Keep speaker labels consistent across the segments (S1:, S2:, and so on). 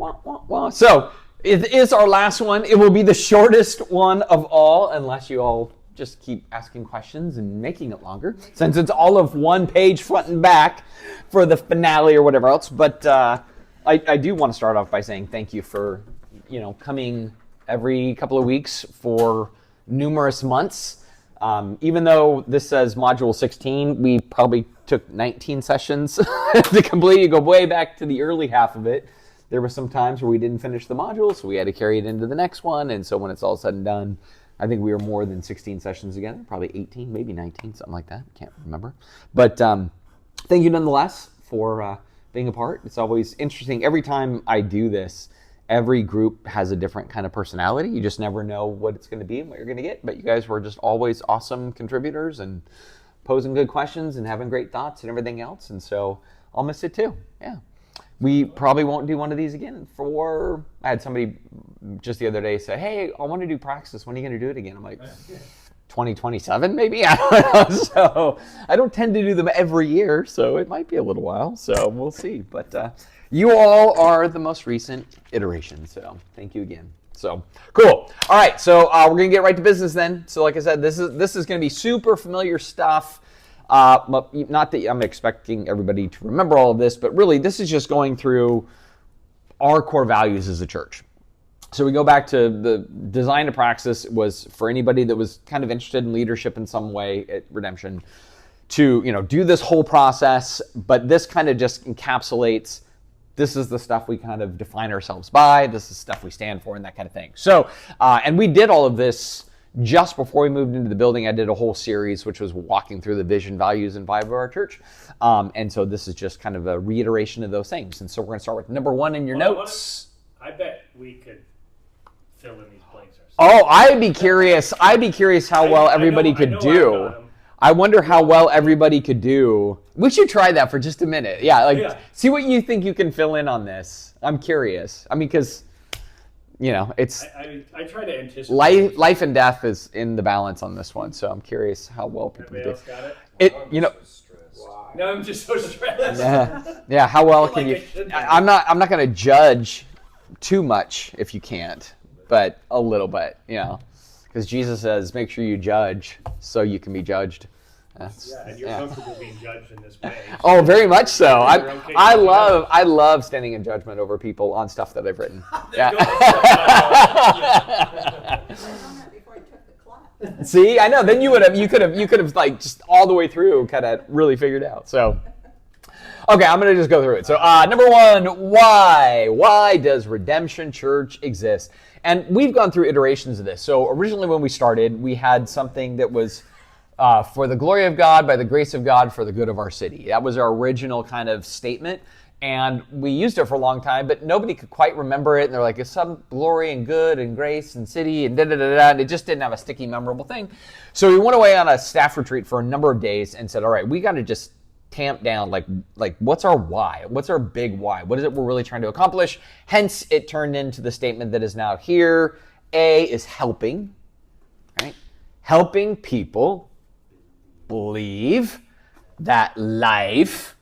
S1: Wah, wah, wah. So it is our last one. It will be the shortest one of all, unless you all just keep asking questions and making it longer, since it's all of one page front and back for the finale or whatever else. But I do want to start off by saying thank you for coming every couple of weeks for numerous months. Even though this says Module 16, we probably took 19 sessions to complete. You go way back to the early half of it. There were some times where we didn't finish the module, so we had to carry it into the next one. And so when it's all said and done, I think we were more than 16 sessions together, probably 18, maybe 19, something like that. Can't remember. But thank you nonetheless for being a part. It's always interesting. Every time I do this, every group has a different kind of personality. You just never know what it's going to be and what you're going to get. But you guys were just always awesome contributors and posing good questions and having great thoughts and everything else. And so I'll miss it too. Yeah. We probably won't do one of these again I had somebody just the other day say, hey, I want to do Praxis. When are you going to do it again? I'm like, 2027 maybe? I don't know. So I don't tend to do them every year, so it might be a little while. So we'll see. But you all are the most recent iteration, so thank you again. So cool. All right, so we're going to get right to business then. So like I said, this is going to be super familiar stuff. Not that I'm expecting everybody to remember all of this, but really this is just going through our core values as a church. So we go back to the design of Praxis was for anybody that was kind of interested in leadership in some way at Redemption to do this whole process, but this kind of just encapsulates this is the stuff we kind of define ourselves by, this is stuff we stand for, and that kind of thing. So, and we did all of this just before we moved into the building. I did a whole series which was walking through the vision, values, and vibe of our church. And so this is just kind of a reiteration of those things. And so we're going to start with number one in your notes.
S2: I bet we could fill in these blanks ourselves.
S1: Oh, I'd be curious how well everybody could do. I wonder how well everybody could do. We should try that for just a minute. Yeah, see what you think you can fill in on this. I'm curious. I mean, because it's
S2: I try to anticipate.
S1: Life and death is in the balance on this one, so I'm curious how well people do.
S2: Else got it? No, I'm just so stressed.
S1: Yeah. How well can you? I'm not going to judge too much if you can't, but a little bit, because Jesus says, "Make sure you judge, so you can be judged."
S2: And you're comfortable being judged in this way. So
S1: oh, very much so. I love standing in judgment over people on stuff that I've written. Yeah. See, I know. Then you could have like just all the way through kind of really figured out. So, okay, I'm gonna just go through it. So, number one, why? Why does Redemption Church exist? And we've gone through iterations of this. So originally when we started, we had something that was for the glory of God, by the grace of God, for the good of our city. That was our original kind of statement. And we used it for a long time, but nobody could quite remember it. And they're like, it's some glory and good and grace and city and da-da-da-da. And it just didn't have a sticky, memorable thing. So we went away on a staff retreat for a number of days and said, all right, we got to just tamp down, like what's our why? What's our big why? What is it we're really trying to accomplish? Hence, it turned into the statement that is now here. A is helping, right? Helping people believe that life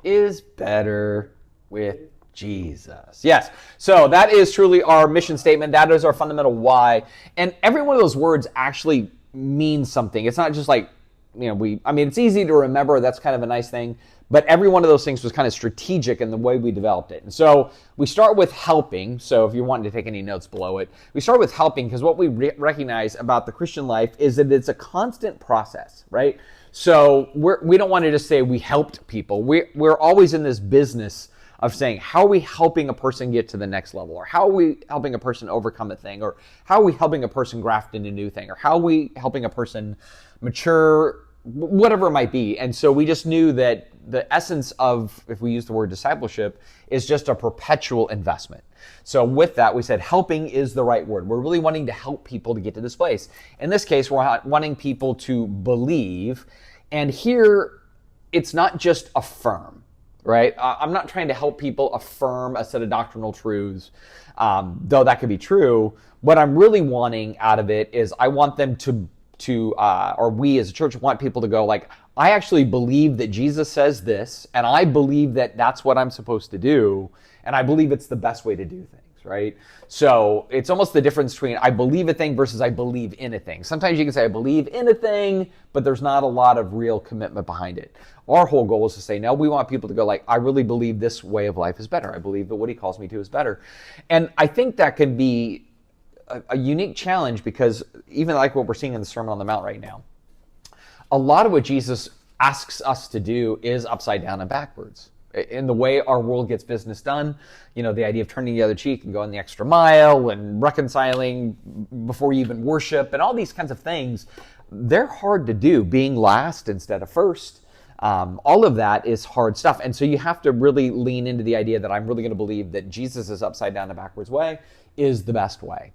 S1: is better with Jesus. Yes. So that is truly our mission statement. That is our fundamental why. And every one of those words actually means something. It's not just like, it's easy to remember. That's kind of a nice thing. But every one of those things was kind of strategic in the way we developed it. And so we start with helping. So if you're wanting to take any notes below it, we start with helping because what we recognize about the Christian life is that it's a constant process, right? So we don't want to just say we helped people. We're always in this business of saying, how are we helping a person get to the next level? Or how are we helping a person overcome a thing? Or how are we helping a person graft into a new thing? Or how are we helping a person mature, whatever it might be. And so we just knew that the essence of, if we use the word discipleship, is just a perpetual investment. So with that, we said helping is the right word. We're really wanting to help people to get to this place. In this case, we're wanting people to believe. And here, it's not just affirm, right? I'm not trying to help people affirm a set of doctrinal truths, though that could be true. What I'm really wanting out of it is I want them to or we as a church want people to go like, I actually believe that Jesus says this, and I believe that that's what I'm supposed to do, and I believe it's the best way to do things, right? So it's almost the difference between I believe a thing versus I believe in a thing. Sometimes you can say I believe in a thing, but there's not a lot of real commitment behind it. Our whole goal is to say, no, we want people to go like, I really believe this way of life is better. I believe that what he calls me to is better. And I think that can be a unique challenge, because even like what we're seeing in the Sermon on the Mount right now, a lot of what Jesus asks us to do is upside down and backwards. In the way our world gets business done, the idea of turning the other cheek and going the extra mile and reconciling before you even worship and all these kinds of things, they're hard to do. Being last instead of first, all of that is hard stuff. And so you have to really lean into the idea that I'm really going to believe that Jesus' upside down and backwards way is the best way.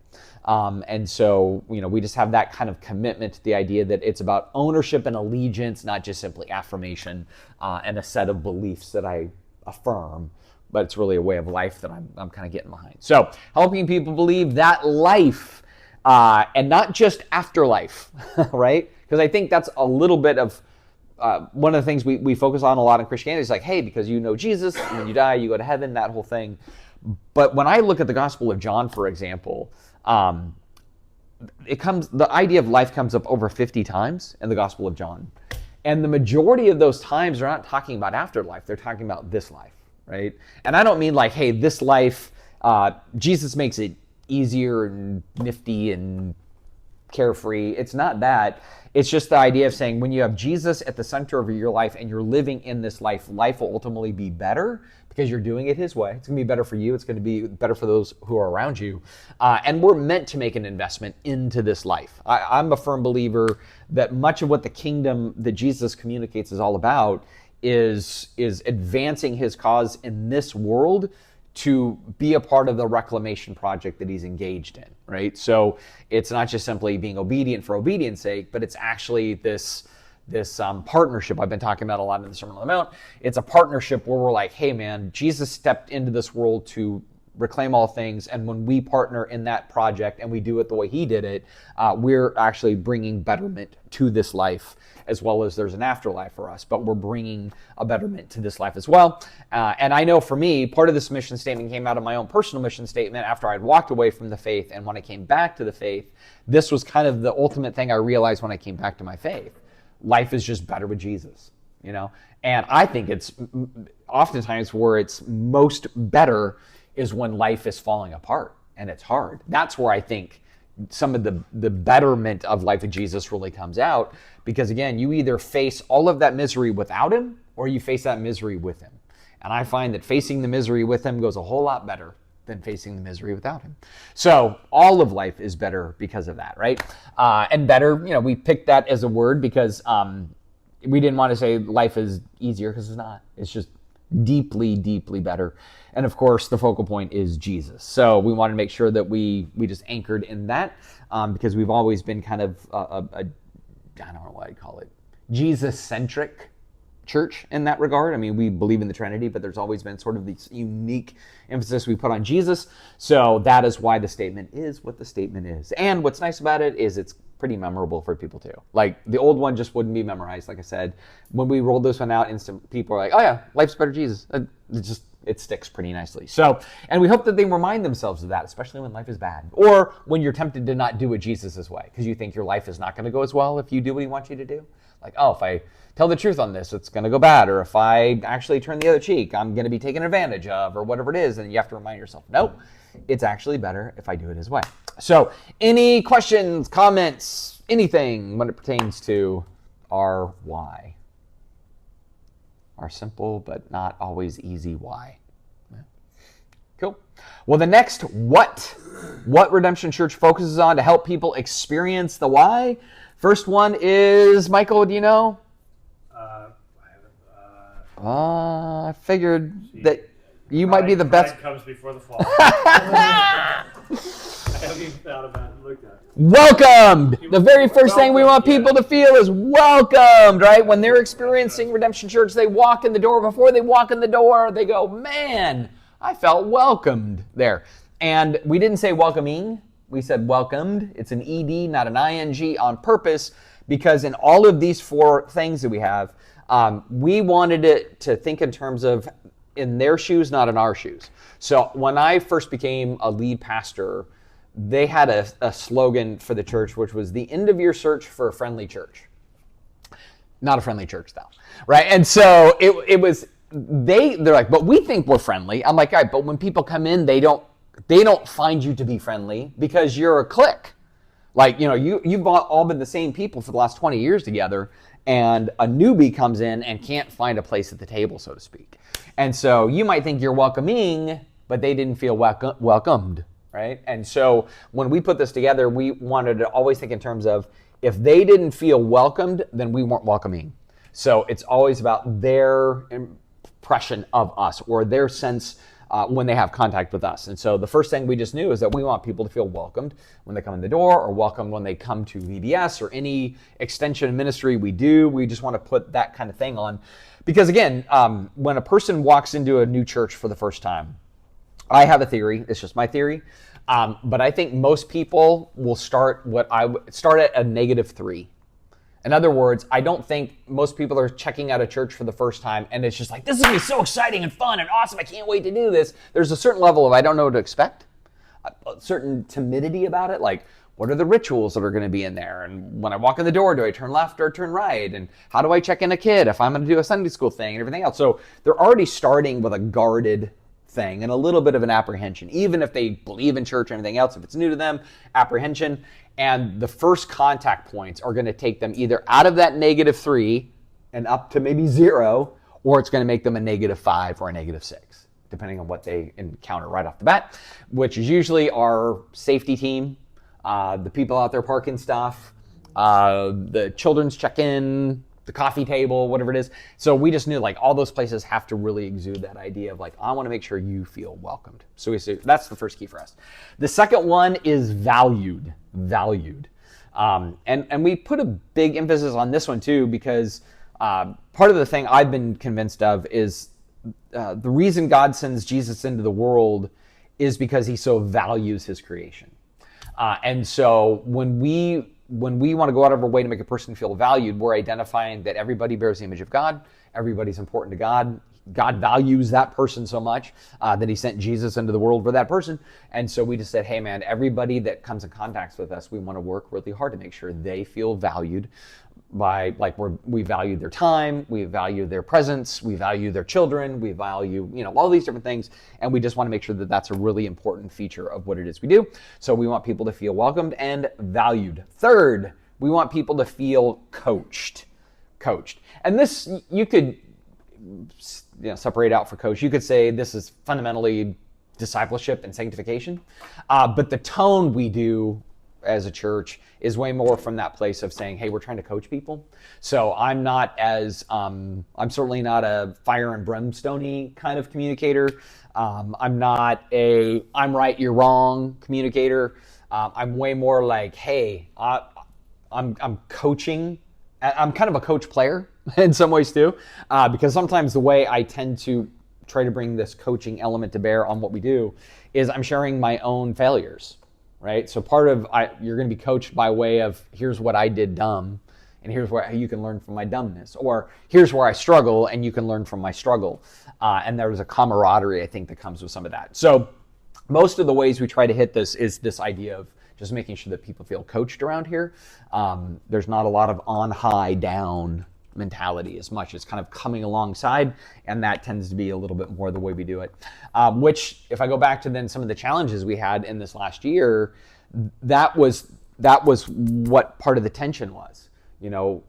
S1: And so, we just have that kind of commitment to the idea that it's about ownership and allegiance, not just simply affirmation and a set of beliefs that I affirm, but it's really a way of life that I'm kind of getting behind. So helping people believe that life and not just afterlife, right? Because I think that's a little bit of one of the things we focus on a lot in Christianity is like, hey, because you know Jesus, and when you die, you go to heaven, that whole thing. But when I look at the Gospel of John, for example, the idea of life comes up over 50 times in the Gospel of John. And the majority of those times are not talking about afterlife. They're talking about this life, right? And I don't mean like, hey, this life, Jesus makes it easier and nifty and carefree. It's not that. It's just the idea of saying when you have Jesus at the center of your life and you're living in this life, life will ultimately be better because you're doing it his way. It's going to be better for you. It's going to be better for those who are around you. And we're meant to make an investment into this life. I'm a firm believer that much of what the kingdom that Jesus communicates is all about is advancing his cause in this world to be a part of the reclamation project that he's engaged in, right? So it's not just simply being obedient for obedience sake, but it's actually this partnership I've been talking about a lot in the Sermon on the Mount. It's a partnership where we're like, hey man, Jesus stepped into this world to reclaim all things, and when we partner in that project and we do it the way he did it, we're actually bringing betterment to this life, as well as there's an afterlife for us, but we're bringing a betterment to this life as well. And I know for me, part of this mission statement came out of my own personal mission statement after I'd walked away from the faith, and when I came back to the faith, this was kind of the ultimate thing I realized when I came back to my faith. Life is just better with Jesus, And I think it's oftentimes where it's most better is when life is falling apart and it's hard. That's where I think some of the betterment of life with Jesus really comes out, because again, you either face all of that misery without him or you face that misery with him. And I find that facing the misery with him goes a whole lot better than facing the misery without him. So all of life is better because of that, right? And better, we picked that as a word because we didn't want to say life is easier, because it's not. It's just deeply, deeply better. And of course, the focal point is Jesus. So we wanted to make sure that we just anchored in that because we've always been kind of I don't know what I'd call it, Jesus-centric church in that regard. I mean, we believe in the Trinity, but there's always been sort of this unique emphasis we put on Jesus. So that is why the statement is what the statement is. And what's nice about it is it's pretty memorable for people too. Like the old one just wouldn't be memorized. Like I said, when we rolled this one out, people are like, oh yeah, life's better Jesus. It sticks pretty nicely. So, and we hope that they remind themselves of that, especially when life is bad, or when you're tempted to not do it Jesus' way, because you think your life is not going to go as well if you do what he wants you to do. Like, oh, if I tell the truth on this, it's going to go bad, or if I actually turn the other cheek, I'm going to be taken advantage of, or whatever it is, and you have to remind yourself, nope, it's actually better if I do it his way. So, any questions, comments, anything when it pertains to our why? Our simple but not always easy why. Yeah. Cool. Well, the next what Redemption Church focuses on to help people experience the why. First one is, Michael, do you know?
S2: I haven't.
S1: I figured that you might be the best.
S2: Pride comes before the fall. I haven't even thought about it, looked at it.
S1: Welcomed. The very first thing we want people to feel is welcomed, right? When they're experiencing Redemption Church, they walk in the door. Before they walk in the door, they go, man, I felt welcomed there. And we didn't say welcoming. We said welcomed. It's an ED, not an ING, on purpose, because in all of these 4 things that we have, we wanted it to think in terms of in their shoes, not in our shoes. So when I first became a lead pastor, they had a slogan for the church, which was the end of your search for a friendly church. Not a friendly church, though, right? And so it was, they're like, but we think we're friendly. I'm like, all right, but when people come in, they don't find you to be friendly because you're a clique. Like, you've all been the same people for the last 20 years together, and a newbie comes in and can't find a place at the table, so to speak. And so you might think you're welcoming, but they didn't feel welcomed, right? And so when we put this together, we wanted to always think in terms of, if they didn't feel welcomed, then we weren't welcoming. So it's always about their impression of us, or their sense when they have contact with us. And so the first thing we just knew is that we want people to feel welcomed when they come in the door, or welcomed when they come to VBS or any extension ministry we do. We just want to put that kind of thing on. Because again, when a person walks into a new church for the first time, I have a theory, it's just my theory, but I think most people will start at a -3. In other words, I don't think most people are checking out a church for the first time and it's just like, this is going to be so exciting and fun and awesome, I can't wait to do this. There's a certain level of I don't know what to expect, a certain timidity about it, like what are the rituals that are going to be in there? And when I walk in the door, do I turn left or turn right? And how do I check in a kid if I'm going to do a Sunday school thing and everything else? So they're already starting with a guarded thing and a little bit of an apprehension, even if they believe in church and everything else. If it's new to them, apprehension. And the first contact points are going to take them either out of that -3 and up to maybe 0, or it's going to make them a -5 or a -6, depending on what they encounter right off the bat, which is usually our safety team, the people out there parking stuff, the children's check-in, the coffee table, whatever it is. So we just knew like all those places have to really exude that idea of like, I want to make sure you feel welcomed. So we say that's the first key for us. The second one is valued. And we put a big emphasis on this one too, because part of the thing I've been convinced of is the reason God sends Jesus into the world is because he so values his creation. And so when we want to go out of our way to make a person feel valued, we're identifying that everybody bears the image of God, everybody's important to God. God values that person so much that he sent Jesus into the world for that person. And so we just said, hey man, everybody that comes in contact with us, we want to work really hard to make sure they feel valued by, like, we value their time, we value their presence, we value their children, we value, all these different things. And we just want to make sure that that's a really important feature of what it is we do. So we want people to feel welcomed and valued. Third, we want people to feel coached. And this, you could separate out for coach. You could say this is fundamentally discipleship and sanctification. But the tone we do as a church is way more from that place of saying, hey, we're trying to coach people. So I'm not as, I'm certainly not a fire and brimstone-y kind of communicator. I'm not a, I'm right, you're wrong communicator. I'm way more like, hey, I'm coaching. I'm kind of a coach player in some ways too, because sometimes the way I tend to try to bring this coaching element to bear on what we do is I'm sharing my own failures, right? So part of you're going to be coached by way of here's what I did dumb, and here's where you can learn from my dumbness, or here's where I struggle and you can learn from my struggle. And there's a camaraderie, I think, that comes with some of that. So most of the ways we try to hit this is this idea of just making sure that people feel coached around here. There's not a lot of on, high, down mentality as much. It's kind of coming alongside, and that tends to be a little bit more the way we do it. Which, if I go back to then some of the challenges we had in this last year, that was what part of the tension was.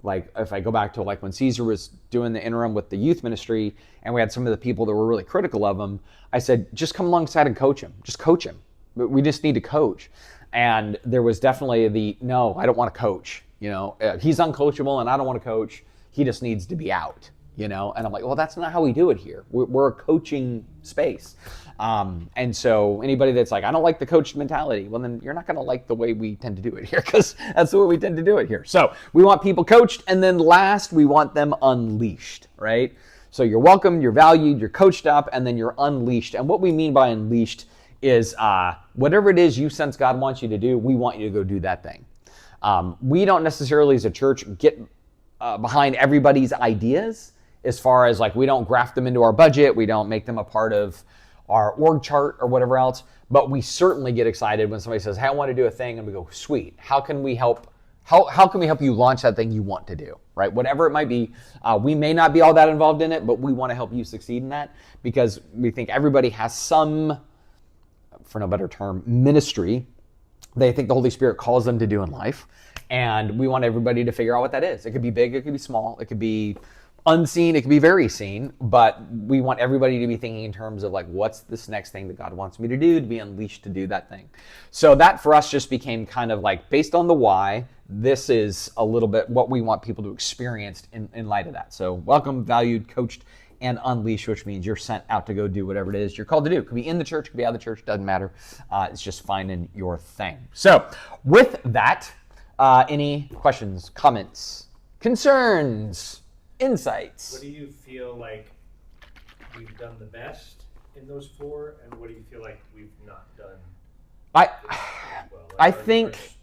S1: Like if I go back to like when Caesar was doing the interim with the youth ministry, and we had some of the people that were really critical of him, I said, just come alongside and coach him. Just coach him. We just need to coach. And there was definitely no, I don't want to coach. He's uncoachable and I don't want to coach. He just needs to be out, And I'm like, well, that's not how we do it here. We're a coaching space. And so anybody that's like, I don't like the coached mentality, well, then you're not going to like the way we tend to do it here, because that's the way we tend to do it here. So we want people coached. And then last, we want them unleashed, right? So you're welcome, you're valued, you're coached up, and then you're unleashed. And what we mean by unleashed is whatever it is you sense God wants you to do, we want you to go do that thing. We don't necessarily as a church get behind everybody's ideas as far as like we don't graft them into our budget, we don't make them a part of our org chart or whatever else, but we certainly get excited when somebody says, hey, I want to do a thing, and we go, sweet, how can we help? How can we help you launch that thing you want to do, right? Whatever it might be. We may not be all that involved in it, but we want to help you succeed in that because we think everybody has some, for no better term, ministry they think the Holy Spirit calls them to do in life. And we want everybody to figure out what that is. It could be big, it could be small, it could be unseen, it could be very seen, but we want everybody to be thinking in terms of like, what's this next thing that God wants me to do, to be unleashed to do that thing. So that for us just became kind of like, based on the why, this is a little bit what we want people to experience in light of that. So welcome, valued, coached, and unleashed, which means you're sent out to go do whatever it is you're called to do. It could be in the church, it could be out of the church, doesn't matter. It's just finding your thing. So with that, any questions, comments, concerns, insights?
S2: What do you feel like we've done the best in those four, and what do you feel like we've not done well?
S1: I think,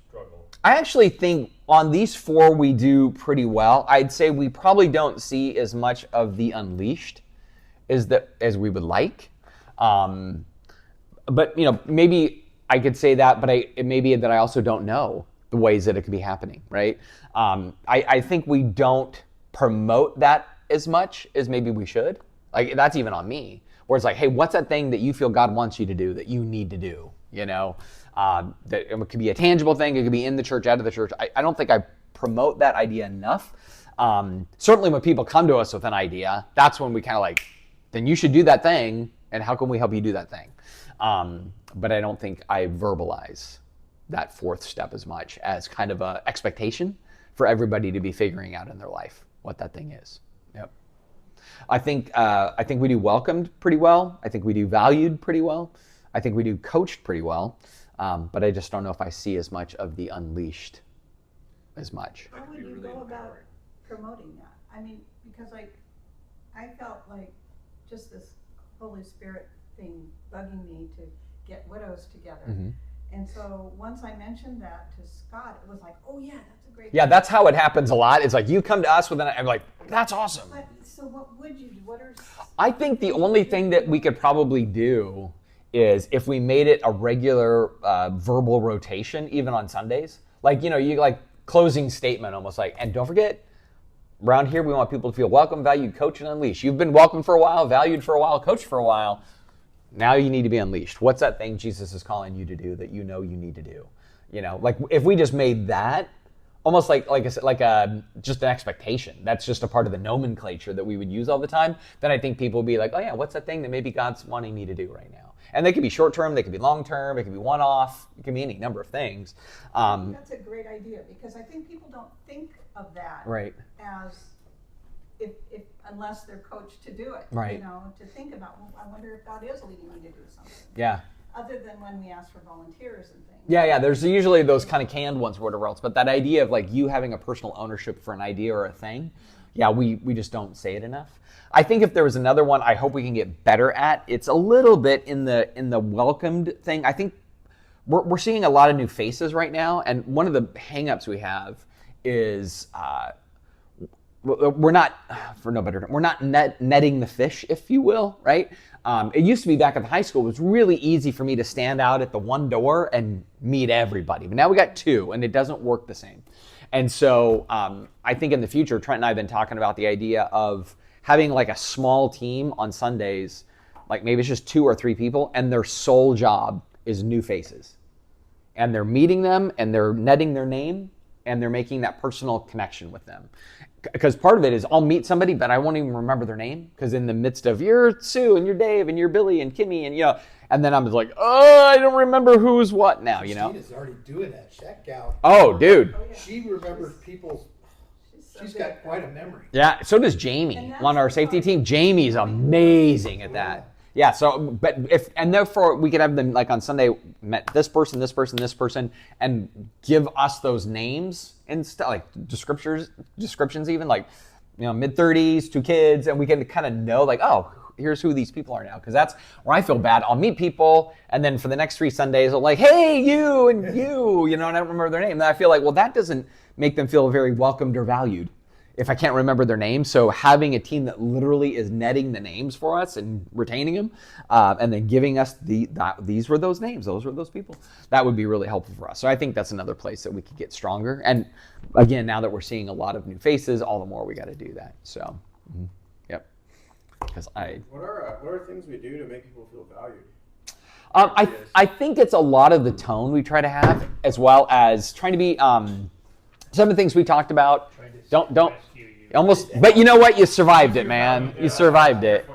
S1: I actually think on these four we do pretty well. I'd say we probably don't see as much of the unleashed as we would like. But you know, maybe I could say that, but it may be that I also don't know the ways that it could be happening, right? I think we don't promote that as much as maybe we should. Like that's even on me, where it's like, hey, what's that thing that you feel God wants you to do that you need to do? You know, that it could be a tangible thing. It could be in the church, out of the church. I don't think I promote that idea enough. Certainly when people come to us with an idea, that's when we kind of like, then you should do that thing. And how can we help you do that thing? But I don't think I verbalize that fourth step as much as kind of a expectation for everybody to be figuring out in their life what that thing is. Yep. I think we do welcomed pretty well. I think we do valued pretty well. I think we do coached pretty well. But I just don't know if I see as much of the unleashed as much.
S3: How would you go about promoting that? I mean, because like, I felt like just this Holy Spirit thing bugging me to get widows together. Mm-hmm. And so once I mentioned that to Scott, it was like, oh yeah, that's a great
S1: Yeah, that's how it happens a lot. It's like you come to us with I'm like, that's awesome.
S3: But so what would you do?
S1: I think the only thing that we could probably do is if we made it a regular verbal rotation, even on Sundays. Like, you know, you like closing statement almost like, and don't forget, around here we want people to feel welcome, valued, coached, and unleashed. You've been welcomed for a while, valued for a while, coached for a while. Now you need to be unleashed. What's that thing Jesus is calling you to do that you know you need to do? You know, like if we just made that almost like I said, like just an expectation. That's just a part of the nomenclature that we would use all the time. Then I think people would be like, oh yeah, what's that thing that maybe God's wanting me to do right now? And they could be short term, they could be long term, it could be one off, it could be any number of things.
S3: That's a great idea because I think people don't think of that
S1: right.
S3: as if unless they're coached to do it,
S1: right.
S3: You know, to think about, well, I wonder if God is leading me to do something.
S1: Yeah.
S3: Other than when we ask for volunteers and things.
S1: Yeah, there's usually those kind of canned ones or whatever else, but that idea of like you having a personal ownership for an idea or a thing, yeah, we just don't say it enough. I think if there was another one, I hope we can get better at. It's a little bit in the welcomed thing. I think we're seeing a lot of new faces right now, and one of the hangups we have is we're not, for no better term, we're not netting the fish, if you will, right? It used to be back at the high school, it was really easy for me to stand out at the one door and meet everybody. But now we got two, and it doesn't work the same. And so I think in the future, Trent and I have been talking about the idea of having like a small team on Sundays, like maybe it's just 2 or 3 people, and their sole job is new faces. And they're meeting them, and they're netting their name, and they're making that personal connection with them. Because part of it is I'll meet somebody, but I won't even remember their name. Because in the midst of you're Sue and you're Dave and you're Billy and Kimmy and you know, and then I'm just like, oh, I don't remember who's what now. You know.
S4: Christina's already doing that checkout.
S1: Oh, dude.
S4: She remembers people's. She's got quite a memory.
S1: Yeah. So does Jamie on our safety team. Jamie's amazing at that. Yeah. So, but and therefore we could have them like on Sunday met this person, this person, this person, and give us those names and stuff like descriptions even like, you know, mid-30s, 2 kids, and we can kind of know like, oh, here's who these people are now. Because that's where I feel bad. I'll meet people, and then for the next 3 Sundays, I'm like, hey, you and you, and I don't remember their name. And I feel like, well, that doesn't make them feel very welcomed or valued if I can't remember their name. So having a team that literally is netting the names for us and retaining them, and then giving us these were those names, those were those people, that would be really helpful for us. So I think that's another place that we could get stronger. And again, now that we're seeing a lot of new faces, all the more we got to do that. So, yep. Because
S4: What are things we do to make people feel valued?
S1: I think it's a lot of the tone we try to have, as well as trying to be some of the things we talked about. Don't almost, but you know what? You survived it, man. You survived it.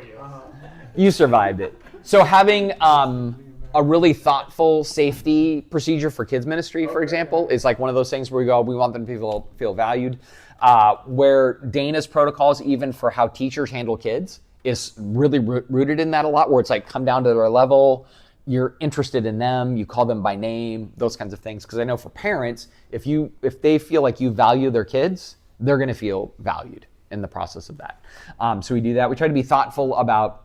S1: You survived it. So having a really thoughtful safety procedure for kids ministry, for example, is like one of those things where we want them to feel valued. Where Dana's protocols, even for how teachers handle kids, is really rooted in that a lot, where it's like come down to their level, you're interested in them, you call them by name, those kinds of things. Because I know for parents, if they feel like you value their kids, they're going to feel valued in the process of that. So we do that. We try to be thoughtful about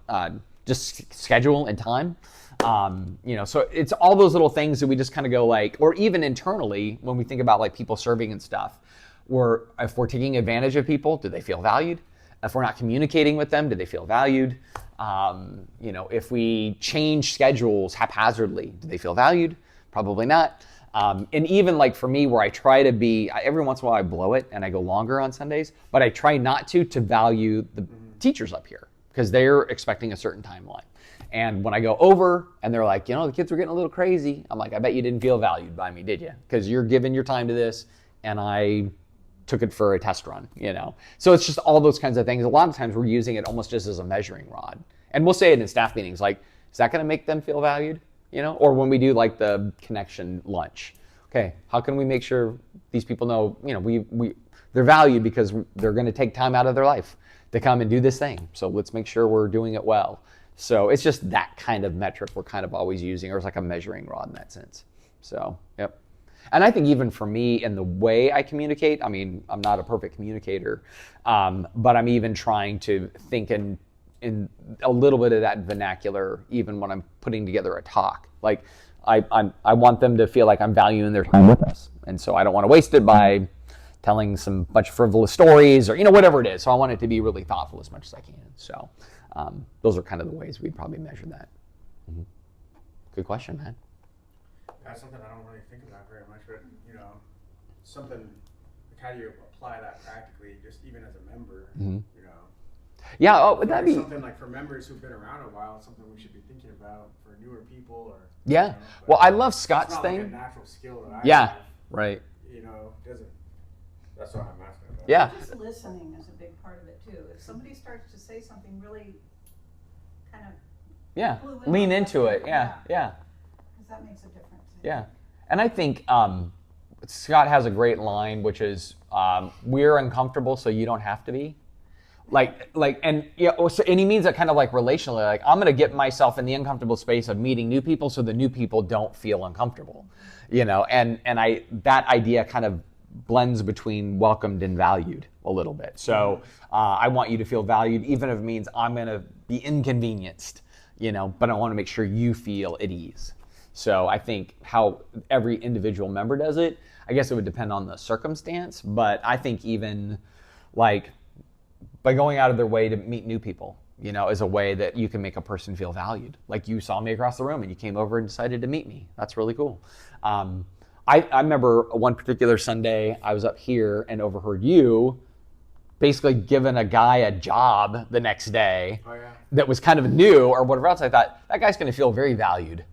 S1: just schedule and time. So it's all those little things that we just kind of go like, or even internally when we think about like people serving and stuff, if we're taking advantage of people, do they feel valued? If we're not communicating with them, do they feel valued? If we change schedules haphazardly, do they feel valued? Probably not. And even like for me, where I try to be, every once in a while I blow it and I go longer on Sundays, but I try not to value the teachers up here because they're expecting a certain timeline. And when I go over and they're like, the kids were getting a little crazy, I'm like, I bet you didn't feel valued by me, did you? Because you're giving your time to this and I took it for a test run, So it's just all those kinds of things. A lot of times we're using it almost just as a measuring rod. And we'll say it in staff meetings, like, is that going to make them feel valued? Or when we do like the connection lunch, okay, how can we make sure these people know, they're valued because they're going to take time out of their life to come and do this thing. So let's make sure we're doing it well. So it's just that kind of metric we're kind of always using, or it's like a measuring rod in that sense. So, yep. And I think even for me in the way I communicate, I mean, I'm not a perfect communicator, but I'm even trying to think in a little bit of that vernacular, even when I'm putting together a talk. Like I want them to feel like I'm valuing their time with us. And so I don't want to waste it by telling some bunch of frivolous stories or, whatever it is. So I want it to be really thoughtful as much as I can. So those are kind of the ways we'd probably measure that. Mm-hmm. Good question, man.
S4: That's something I don't really think about very much, but, something, like how do you apply that practically, just even as a member,
S1: Yeah, that'd be
S4: something like for members who've been around a while, something we should be thinking about for newer people, or
S1: yeah. Well, I love Scott's
S4: it's not
S1: thing.
S4: like a natural skill that I have,
S1: right.
S4: Doesn't. That's what I'm asking about.
S1: Yeah.
S3: Just listening is a big part of it too. If somebody starts to say something really kind of
S1: Lean into it. Yeah.
S3: because that makes a difference.
S1: Yeah. And I think Scott has a great line, which is, we're uncomfortable so you don't have to be. And he means that kind of like relationally, like I'm going to get myself in the uncomfortable space of meeting new people so the new people don't feel uncomfortable, and that idea kind of blends between welcomed and valued a little bit. So I want you to feel valued, even if it means I'm going to be inconvenienced, but I want to make sure you feel at ease. So I think how every individual member does it, I guess it would depend on the circumstance, but I think even like by going out of their way to meet new people, is a way that you can make a person feel valued. Like you saw me across the room and you came over and decided to meet me. That's really cool. I remember one particular Sunday I was up here and overheard you basically giving a guy a job the next day that was kind of new or whatever else. I thought that guy's going to feel very valued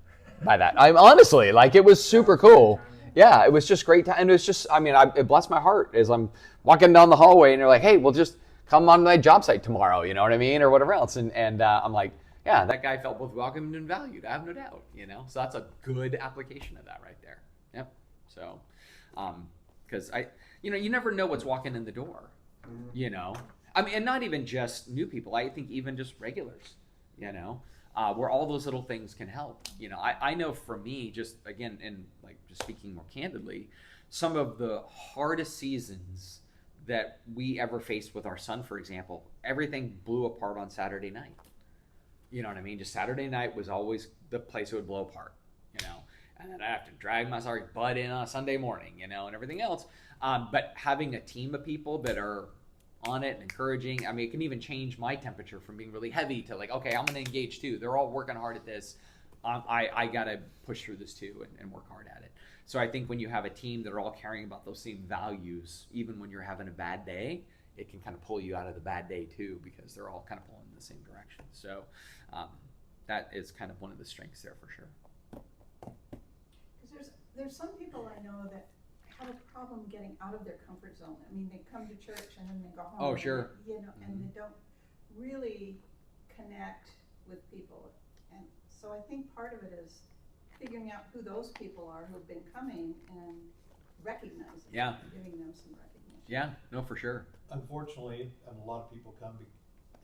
S1: by that. Honestly, like it was super cool. Yeah, it was just great time. And it was just, it blessed my heart as I'm walking down the hallway and they're like, hey, we'll just come on my job site tomorrow, you know what I mean? Or whatever else. And I'm like, yeah, that guy felt both welcomed and valued. I have no doubt, So that's a good application of that right there. Yep. So, because you never know what's walking in the door, and not even just new people. I think even just regulars, where all those little things can help. I know for me, just again, and like just speaking more candidly, some of the hardest seasons that we ever faced with our son, for example, everything blew apart on Saturday night. You know what I mean? Just Saturday night was always the place that would blow apart, you know? And then I have to drag my sorry butt in on a Sunday morning, you know, and everything else. But having a team of people that are on it and encouraging, I mean, it can even change my temperature from being really heavy to like, okay, I'm going to engage too. They're all working hard at this. I got to push through this too and work hard at it. So I think when you have a team that are all caring about those same values, even when you're having a bad day, it can kind of pull you out of the bad day too, because they're all kind of pulling in the same direction. So that is kind of one of the strengths there for sure.
S3: Because there's some people I know that have a problem getting out of their comfort zone. I mean, they come to church and then they go home.
S1: Oh, sure.
S3: And, you know, and they don't really connect with people. And so I think part of it is figuring out who those people are who have been coming and recognizing them, giving them some recognition.
S1: Yeah, no, for sure.
S5: Unfortunately, a lot of people come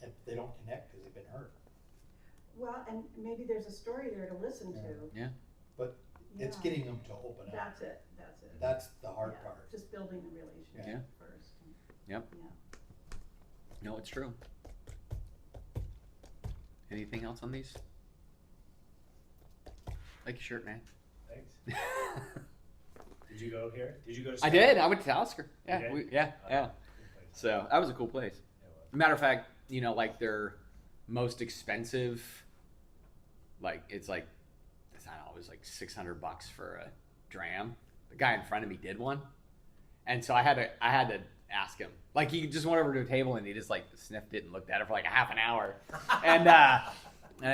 S5: and they don't connect because they've been hurt.
S3: Well, and maybe there's a story there to listen to.
S1: Yeah.
S5: But it's getting them to open up.
S3: That's it.
S5: That's the hard part.
S3: Just building the relationship first.
S1: Yep.
S3: Yeah.
S1: No, it's true. Anything else on these? Like your shirt, man.
S2: Thanks. Did you go here? Did you go to
S1: I
S2: Spain?
S1: did. I went to Oscar. Yeah,
S2: You did?
S1: yeah.
S2: Good place.
S1: So that was a cool place.
S2: It was.
S1: Matter of fact, you know, like their most expensive, like it's like, I don't know, it was like $600 for a dram. The guy in front of me did one, and so I had to ask him. Like he just went over to a table and he just like sniffed it and looked at it for like a half an hour, and I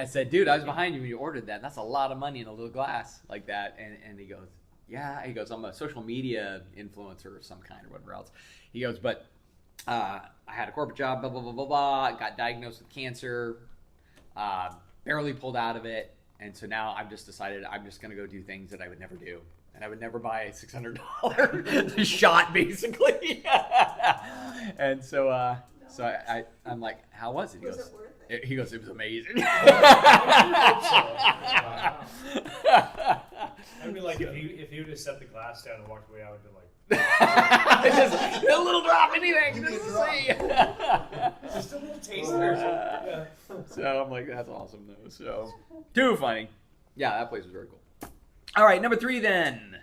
S1: said, dude, I was behind you when you ordered that. That's a lot of money in a little glass like that. And he goes, yeah. He goes, I'm a social media influencer of some kind or whatever else. He goes, but I had a corporate job, blah, blah, blah, blah, blah. Got diagnosed with cancer, barely pulled out of it. And so now I've just decided I'm just going to go do things that I would never do. And I would never buy a $600 shot, basically. And so I'm like, how was it? He
S3: Was
S1: goes,
S3: it worth it?
S1: He goes, it was amazing.
S2: I'd be like, if he would have set the glass down and walked away, I would have been like,
S1: Just a little drop, anything. Just to see.
S2: just a little taster.
S1: So I'm like, that's awesome though. So too funny. Yeah, that place was very cool. All right, number 3 then.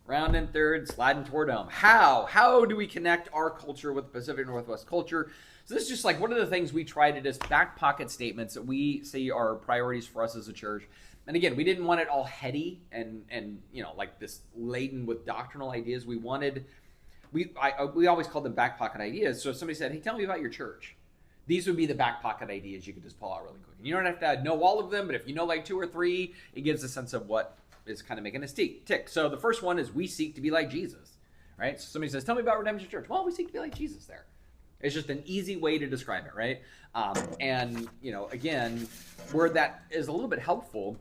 S1: Round and third, sliding toward home. How do we connect our culture with the Pacific Northwest culture? So this is just like one of the things we try to just back pocket statements that we see are priorities for us as a church. And again, we didn't want it all heady and you know, like this laden with doctrinal ideas. We always called them back pocket ideas. So if somebody said, hey, tell me about your church. These would be the back pocket ideas you could just pull out really quick. And you don't have to know all of them, but if you know like 2 or 3, it gives a sense of what is kind of making us tick. So the first one is we seek to be like Jesus, right? So somebody says, tell me about Redemption Church. Well, we seek to be like Jesus there. It's just an easy way to describe it, right? And, you know, again, where that is a little bit helpful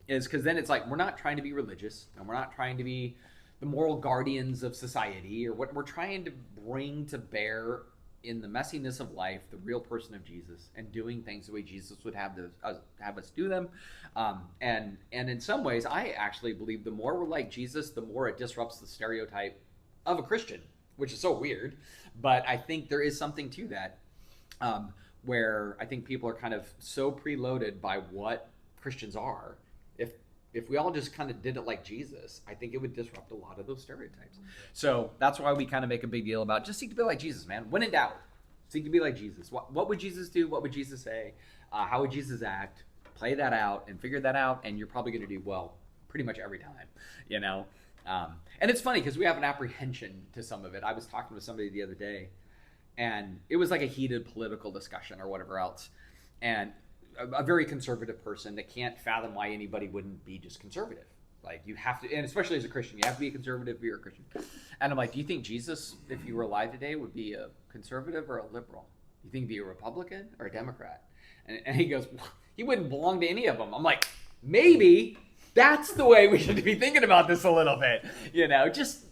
S1: is because then it's like we're not trying to be religious and we're not trying to be the moral guardians of society or what we're trying to bring to bear in the messiness of life, the real person of Jesus, and doing things the way Jesus would have us do them. And in some ways, I actually believe the more we're like Jesus, the more it disrupts the stereotype of a Christian, which is so weird. But I think there is something to that, where I think people are kind of so preloaded by what Christians are. If we all just kind of did it like Jesus, I think it would disrupt a lot of those stereotypes. So that's why we kind of make a big deal about just seek to be like Jesus, man. When in doubt, seek to be like Jesus. What would Jesus do? What would Jesus say? How would Jesus act? Play that out and figure that out, and you're probably going to do well pretty much every time, you know? And it's funny because we have an apprehension to some of it. I was talking with somebody the other day, and it was like a heated political discussion or whatever else. And a very conservative person that can't fathom why anybody wouldn't be just conservative. Like you have to, and especially as a Christian, you have to be a conservative if you're a Christian. And I'm like, do you think Jesus, if he were alive today, would be a conservative or a liberal? Do you think he'd be a Republican or a Democrat? And he goes, well, he wouldn't belong to any of them. I'm like, maybe that's the way we should be thinking about this a little bit. You know, just,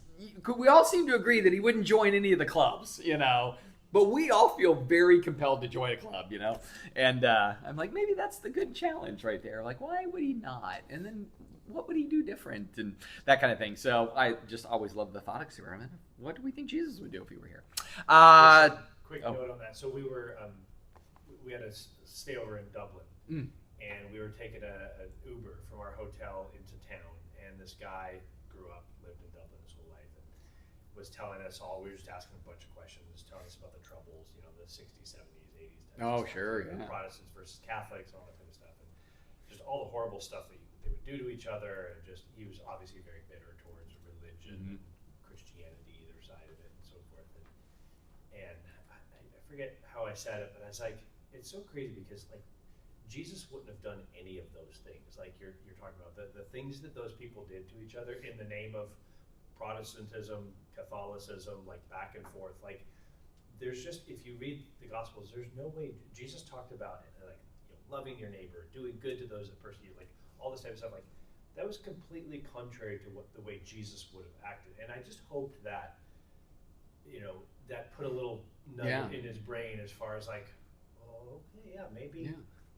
S1: we all seem to agree that he wouldn't join any of the clubs, you know. But we all feel very compelled to join a club, you know? And I'm like, maybe that's the good challenge right there. Like, why would he not? And then what would he do different? And that kind of thing. So I just always love the thought experiment. What do we think Jesus would do if he were here?
S2: Quick note on that. So we had to stay over in Dublin. And we were taking an Uber from our hotel into town, and this guy grew up, lived in Dublin his whole life, and was telling us all, we were just asking a bunch of questions, telling us about the Troubles, you know, the 60s, 70s, 80s.
S1: Oh, sure, yeah.
S2: Protestants versus Catholics, all that kind of stuff. And just all the horrible stuff that they would do to each other, and just, he was obviously very bitter towards religion, Christianity, either side of it, and so forth. And I forget how I said it, but I was like, it's so crazy because, like, Jesus wouldn't have done any of those things. Like you're talking about the things that those people did to each other in the name of Protestantism, Catholicism, like back and forth. Like there's just, if you read the Gospels, there's no way Jesus talked about it, like, you know, loving your neighbor, doing good to those that persecute you, like all this type of stuff. Like that was completely contrary to what the way Jesus would have acted. And I just hoped that, you know, that put a little nugget in his brain as far as like, oh, okay, yeah, maybe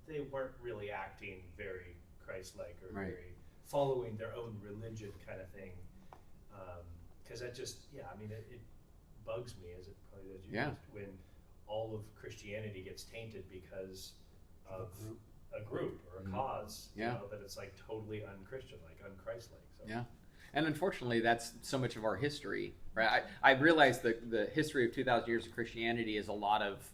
S2: they weren't really acting very Christ-like or very following their own religion kind of thing. Because that just, I mean, it bugs me, as it probably does you, when all of Christianity gets tainted because of a group or a cause, you know, that it's like totally un-Christian-like, un-Christ-like. So.
S1: Yeah. And unfortunately, that's so much of our history, right? I realize that the history of 2,000 years of Christianity is a lot of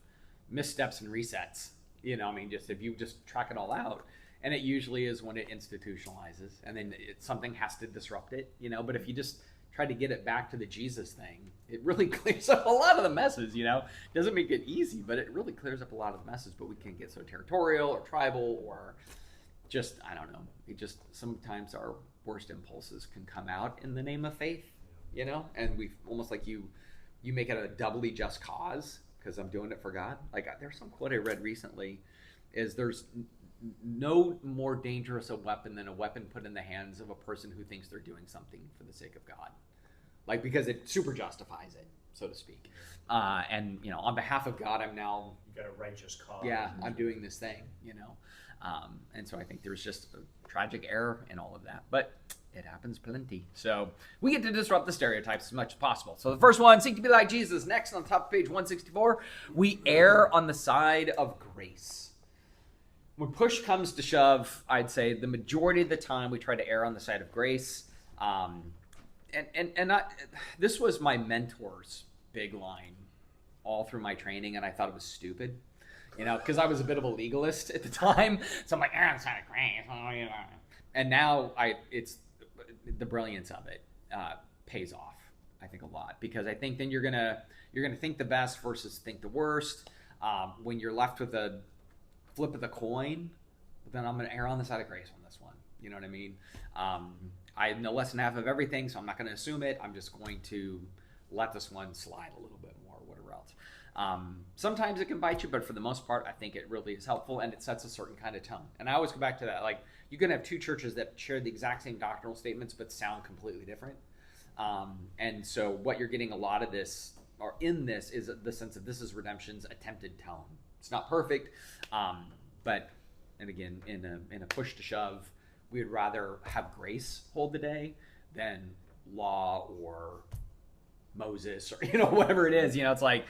S1: missteps and resets. You know, I mean, just if you just track it all out, and it usually is when it institutionalizes, and then something has to disrupt it, you know. But if you just try to get it back to the Jesus thing, it really clears up a lot of the messes, you know. Doesn't make it easy, but it really clears up a lot of the messes. But we can get so territorial or tribal or just, I don't know. It just, sometimes our worst impulses can come out in the name of faith, you know. And we've almost like you make it a doubly just cause because I'm doing it for God. Like there's some quote I read recently, is there's no more dangerous a weapon than a weapon put in the hands of a person who thinks they're doing something for the sake of God. Like, because it super justifies it, so to speak. And, you know, on behalf of God, I'm now...
S2: You got a righteous cause.
S1: Yeah, I'm doing this thing, you know. And so I think there's just a tragic error in all of that. But it happens plenty. So we get to disrupt the stereotypes as much as possible. So the first one, seek to be like Jesus. Next, on top of page 164, we err on the side of grace. When push comes to shove, I'd say the majority of the time we try to err on the side of grace. This was my mentor's big line all through my training, and I thought it was stupid, you know, because I was a bit of a legalist at the time. So I'm like, err on the side of grace. And now it's the brilliance of it pays off, I think, a lot, because I think then you're gonna think the best versus think the worst. When you're left with a flip of the coin, then I'm going to err on the side of grace on this one. You know what I mean? I know less than half of everything, so I'm not going to assume it. I'm just going to let this one slide a little bit more, whatever else. Sometimes it can bite you, but for the most part, I think it really is helpful, and it sets a certain kind of tone. And I always go back to that. Like, you can have two churches that share the exact same doctrinal statements, but sound completely different. And so what you're getting a lot of this, or in this, is the sense that this is redemption's attempted tone. It's not perfect, but, and again, in a push to shove, we would rather have grace hold the day than law or Moses or, you know, whatever it is. You know, it's like,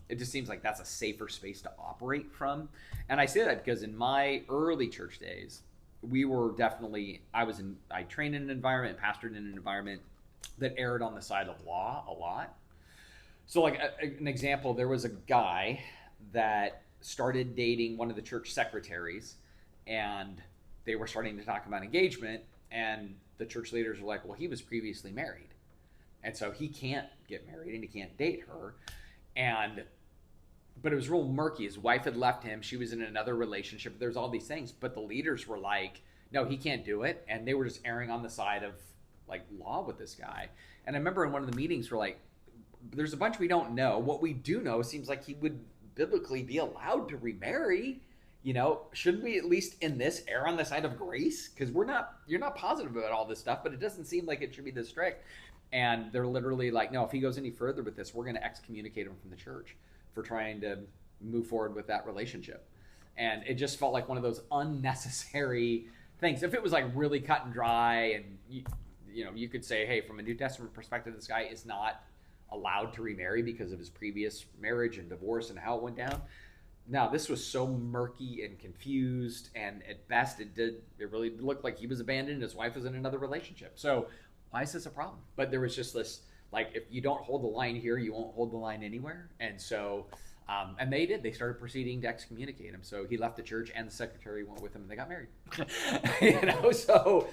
S1: it just seems like that's a safer space to operate from. And I say that because in my early church days, we were definitely, I trained in an environment, pastored in an environment that erred on the side of law a lot. So like an example, there was a guy that started dating one of the church secretaries, and they were starting to talk about engagement, and the church leaders were like, well, he was previously married, and so he can't get married and he can't date her. But it was real murky. His wife had left him, she was in another relationship, there's all these things, but the leaders were like, no, he can't do it. And they were just erring on the side of like law with this guy. And I remember in one of the meetings, we're like, there's a bunch we don't know. What we do know seems like he would biblically be allowed to remarry. You know, shouldn't we at least in this err on the side of grace? Because you're not positive about all this stuff, but it doesn't seem like it should be this strict. And they're literally like, no, if he goes any further with this, we're going to excommunicate him from the church for trying to move forward with that relationship. And it just felt like one of those unnecessary things. If it was like really cut and dry, and you could say, hey, from a New Testament perspective, this guy is not allowed to remarry because of his previous marriage and divorce and how it went down.
S6: Now, this was so murky and confused, and at best, it really looked like he was abandoned and his wife was in another relationship. So, why is this a problem? But there was just this, like, if you don't hold the line here, you won't hold the line anywhere. And so, and they did. They started proceeding to excommunicate him. So he left the church, and the secretary went with him, and they got married. So.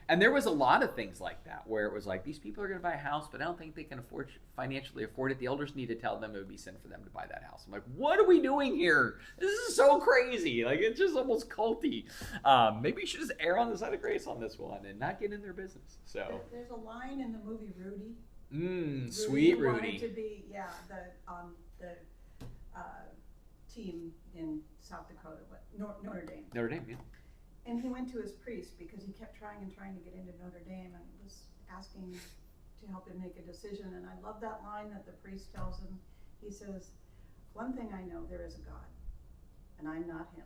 S6: And there was a lot of things like that where it was like, these people are going to buy a house, but I don't think they can financially afford it. The elders need to tell them it would be sin for them to buy that house. I'm like, what are we doing here? This is so crazy. Like, it's just almost culty. Maybe you should just err on the side of grace on this one and not get in their business. So
S3: there's a line in the movie Rudy.
S6: Sweet
S3: Rudy
S6: Rudy.
S3: wanted to be the team in South Dakota, Notre Dame.
S6: Notre Dame, yeah.
S3: And he went to his priest because he kept trying to get into Notre Dame and was asking to help him make a decision. And I love that line that the priest tells him. He says, "One thing I know, there is a God, and I'm not him."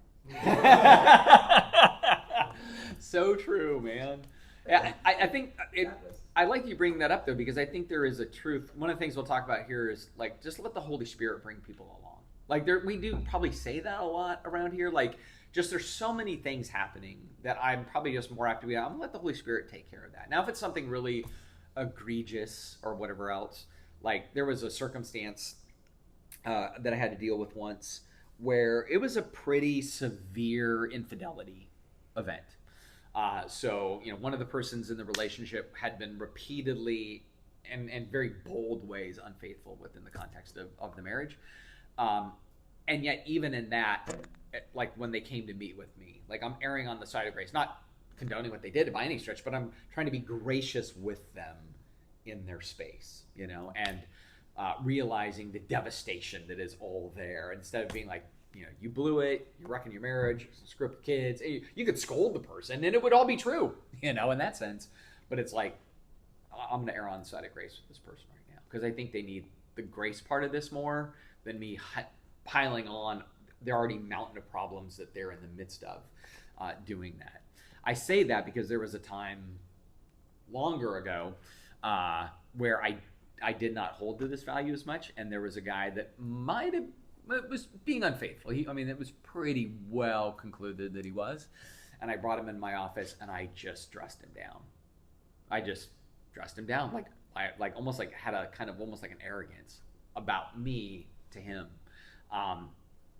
S6: So true, man. Yeah, I think I like you bringing that up though, because I think there is a truth. One of the things we'll talk about here is like, just let the Holy Spirit bring people along. Like we do probably say that a lot around here. Like, just there's so many things happening that I'm probably just more apt to be, I'm gonna let the Holy Spirit take care of that. Now, if it's something really egregious or whatever else, like there was a circumstance that I had to deal with once where it was a pretty severe infidelity event. So, one of the persons in the relationship had been repeatedly and very bold ways unfaithful within the context of the marriage. And yet, even in that, like when they came to meet with me, like I'm erring on the side of grace, not condoning what they did by any stretch, but I'm trying to be gracious with them in their space, and realizing the devastation that is all there, instead of being like, you blew it, you're wrecking your marriage, screw up your kids. You could scold the person and it would all be true, in that sense. But it's like, I'm gonna err on the side of grace with this person right now, because I think they need the grace part of this more than me piling on the already mountain of problems that they're in the midst of doing that. I say that because there was a time longer ago where I did not hold to this value as much, and there was a guy that was being unfaithful. It was pretty well concluded that he was, and I brought him in my office and I just dressed him down. Like almost like had a kind of almost like an arrogance about me to him.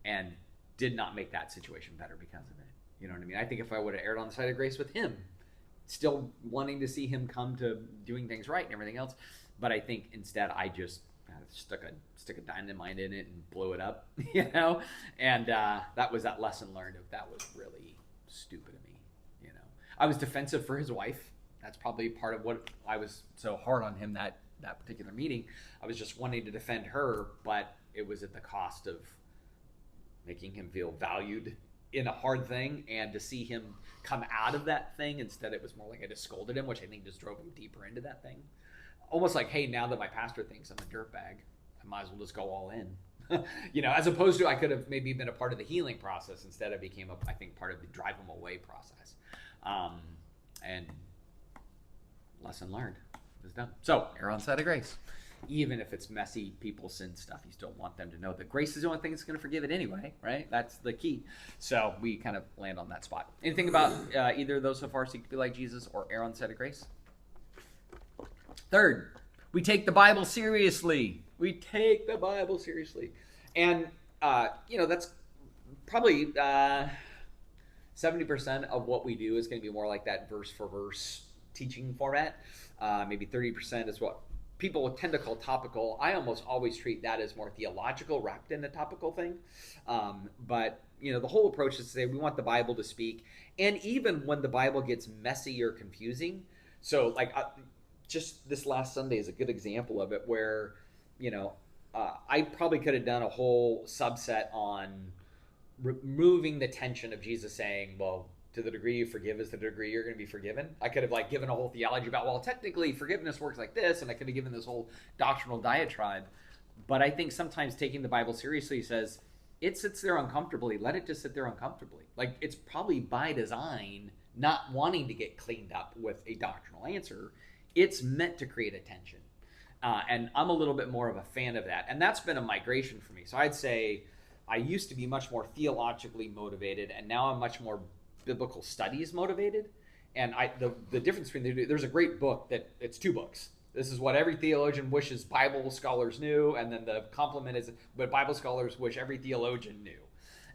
S6: And did not make that situation better because of it. You know what I mean? I think if I would have erred on the side of grace with him, still wanting to see him come to doing things right and everything else, but I think instead I just stuck a dynamite in it and blew it up, and that was that lesson learned of that was really stupid of me. I was defensive for his wife. That's probably part of what I was so hard on him that particular meeting. I was just wanting to defend her, but it was at the cost of making him feel valued in a hard thing, and to see him come out of that thing. Instead, it was more like I just scolded him, which I think just drove him deeper into that thing. Almost like, hey, now that my pastor thinks I'm a dirtbag, I might as well just go all in. As opposed to I could have maybe been a part of the healing process. Instead, I became I think part of the drive him away process. And lesson learned is done. So, err on the side of grace. Even if it's messy, people sin stuff, you still want them to know that grace is the only thing that's going to forgive it anyway, right? That's the key. So we kind of land on that spot. Anything about either of those so far, seek to be like Jesus or err on the side of grace? Third, we take the Bible seriously. We take the Bible seriously. And, that's probably 70% of what we do is going to be more like that verse for verse teaching format. Maybe 30% is what people tend to call topical. I almost always treat that as more theological wrapped in a topical thing. But, the whole approach is to say we want the Bible to speak. And even when the Bible gets messy or confusing, so like just this last Sunday is a good example of it where, I probably could have done a whole subset on removing the tension of Jesus saying, well, to the degree you forgive is the degree you're going to be forgiven. I could have given a whole theology about, well, technically forgiveness works like this, and I could have given this whole doctrinal diatribe. But I think sometimes taking the Bible seriously says, it sits there uncomfortably. Let it just sit there uncomfortably. Like, it's probably by design not wanting to get cleaned up with a doctrinal answer. It's meant to create a tension. And I'm a little bit more of a fan of that. And that's been a migration for me. So I'd say I used to be much more theologically motivated, and now I'm much more biblical studies motivated. And the difference between the two, there's a great book that it's 2 books. This is what every theologian wishes Bible scholars knew, and then the complement is what Bible scholars wish every theologian knew.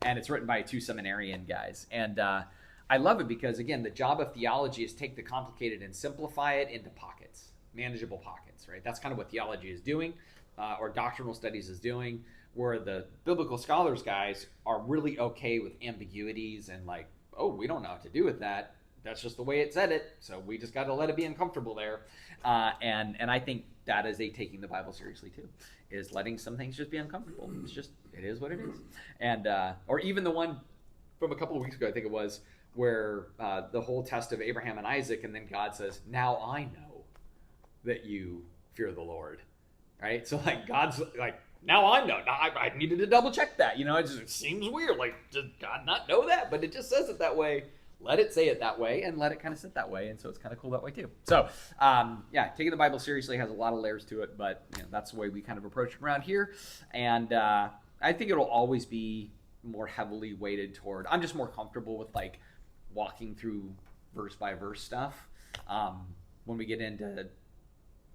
S6: And it's written by 2 seminarian guys. And I love it because, again, the job of theology is take the complicated and simplify it into pockets, manageable pockets, right? That's kind of what theology is doing, or doctrinal studies is doing, where the biblical scholars guys are really okay with ambiguities and like, oh, we don't know what to do with that. That's just the way it said it, so we just got to let it be uncomfortable there. And I think that is taking the Bible seriously too, is letting some things just be uncomfortable. It is what it is. And or even the one from a couple of weeks ago, I think it was, where the whole test of Abraham and Isaac, and then God says, "Now I know that you fear the Lord," right? So like God's like, now I know. Now I needed to double check that. It seems weird. Like, did God not know that? But it just says it that way. Let it say it that way, and let it kind of sit that way, and so it's kind of cool that way too. So, taking the Bible seriously has a lot of layers to it, but that's the way we kind of approach it around here. And I think it'll always be more heavily weighted toward. I'm just more comfortable with like walking through verse by verse stuff. When we get into,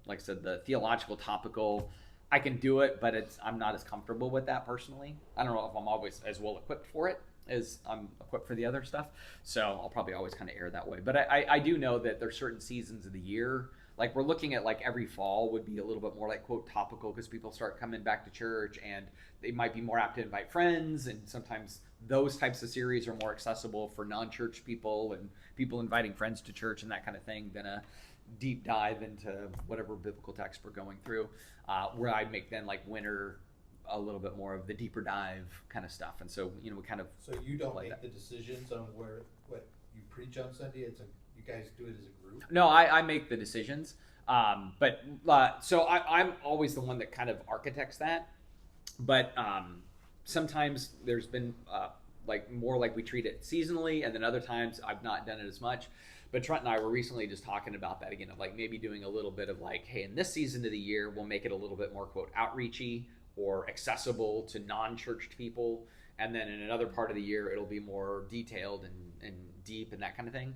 S6: like I said, the theological topical, I can do it, but I'm not as comfortable with that personally. I don't know if I'm always as well equipped for it as I'm equipped for the other stuff. So I'll probably always kind of err that way. But I do know that there's certain seasons of the year, like we're looking at like every fall would be a little bit more like quote topical because people start coming back to church and they might be more apt to invite friends. And sometimes those types of series are more accessible for non-church people and people inviting friends to church and that kind of thing than a deep dive into whatever biblical text we're going through, where I'd make then like winter a little bit more of the deeper dive kind of stuff. And so, we kind of.
S5: So you don't make
S6: that.
S5: the decisions on what you preach on Sunday? You guys do it as a group?
S6: No, I make the decisions. So I'm always the one that kind of architects that. But sometimes there's been more like we treat it seasonally, and then other times I've not done it as much. But Trent and I were recently just talking about that again, of like maybe doing a little bit of like, hey, in this season of the year, we'll make it a little bit more quote outreachy or accessible to non-churched people. And then in another part of the year, it'll be more detailed and deep and that kind of thing.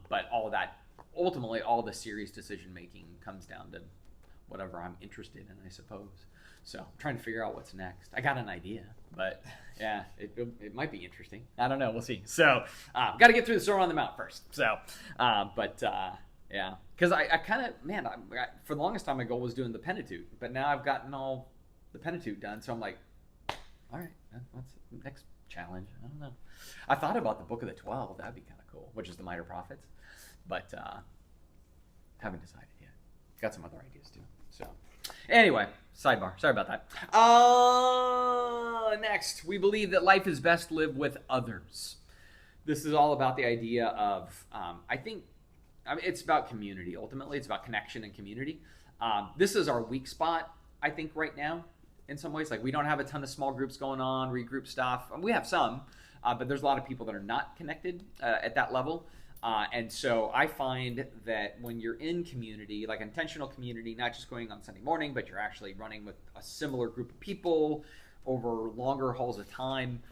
S6: But all of that, ultimately, all the serious decision-making comes down to whatever I'm interested in, I suppose. So I'm trying to figure out what's next. I got an idea, but yeah, it might be interesting. I don't know. We'll see. So got to get through the Sermon on the Mount first. So, yeah, because I kind of, for the longest time, my goal was doing the Pentateuch, but now I've gotten all the Pentateuch done. So I'm like, all right, what's the next challenge? I don't know. I thought about the Book of the 12. That'd be kind of cool, which is the Minor Prophets, but haven't decided yet. Got some other ideas too. So anyway, sidebar. Sorry about that. Next, we believe that life is best lived with others. This is all about the idea of, it's about community. Ultimately, it's about connection and community. This is our weak spot, I think, right now. In some ways, like we don't have a ton of small groups going on, regroup stuff. We have some, but there's a lot of people that are not connected at that level. And so I find that when you're in community, like intentional community, not just going on Sunday morning, but you're actually running with a similar group of people over longer hauls of time,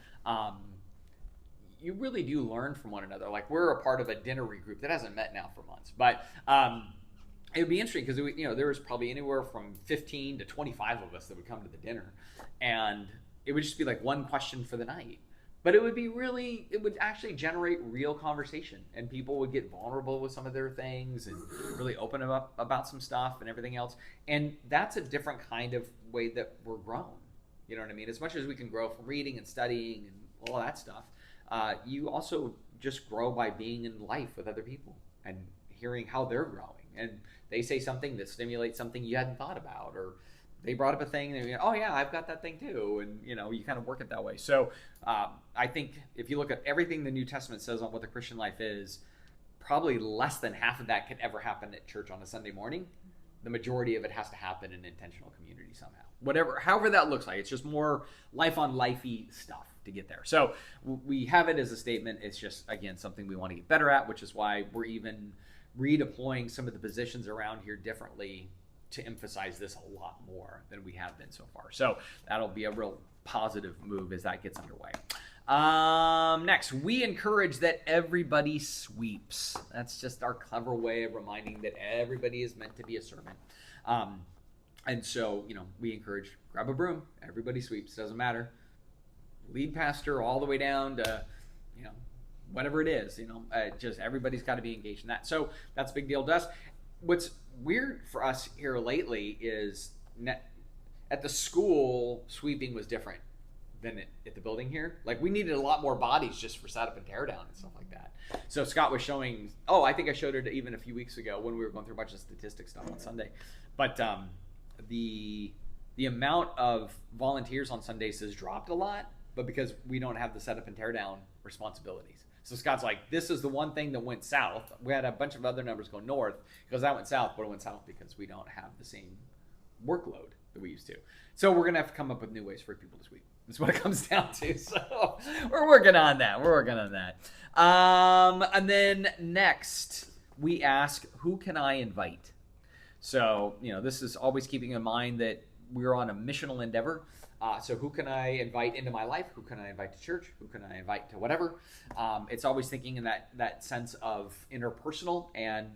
S6: you really do learn from one another. Like we're a part of a dinner regroup that hasn't met now for months, but it would be interesting because there was probably anywhere from 15 to 25 of us that would come to the dinner, and it would just be like one question for the night. But it would actually generate real conversation, and people would get vulnerable with some of their things and really open up about some stuff and everything else. And that's a different kind of way that we're grown. You know what I mean? As much as we can grow from reading and studying and all that stuff, you also just grow by being in life with other people and hearing how they're growing. And they say something that stimulates something you hadn't thought about, or they brought up a thing and oh yeah, I've got that thing too. And you kind of work it that way. So I think if you look at everything the New Testament says on what the Christian life is, probably less than half of that could ever happen at church on a Sunday morning. The majority of it has to happen in intentional community somehow. However that looks like. It's just more life on lifey stuff to get there. So we have it as a statement. It's just, again, something we want to get better at, which is why we're even redeploying some of the positions around here differently to emphasize this a lot more than we have been so far. So that'll be a real positive move as that gets underway. Next, we encourage that everybody sweeps. That's just our clever way of reminding that everybody is meant to be a servant. And so, we encourage, grab a broom, everybody sweeps, doesn't matter. Lead pastor all the way down to, whatever it is, just everybody's got to be engaged in that. So that's a big deal to us. What's weird for us here lately is at the school, sweeping was different than at the building here. Like, we needed a lot more bodies just for setup and tear down and stuff like that. So Scott was showing, I think I showed it even a few weeks ago when we were going through a bunch of statistics stuff on Sunday. But the amount of volunteers on Sundays has dropped a lot, but because we don't have the setup and tear down responsibilities. So Scott's like, this is the one thing that went south. We had a bunch of other numbers go north because that went south, but it went south because we don't have the same workload that we used to. So we're going to have to come up with new ways for people to sweep. That's what it comes down to. So we're working on that. And then next, we ask, who can I invite? So, this is always keeping in mind that we're on a missional endeavor. So who can I invite into my life? Who can I invite to church? Who can I invite to whatever? It's always thinking in that sense of interpersonal, and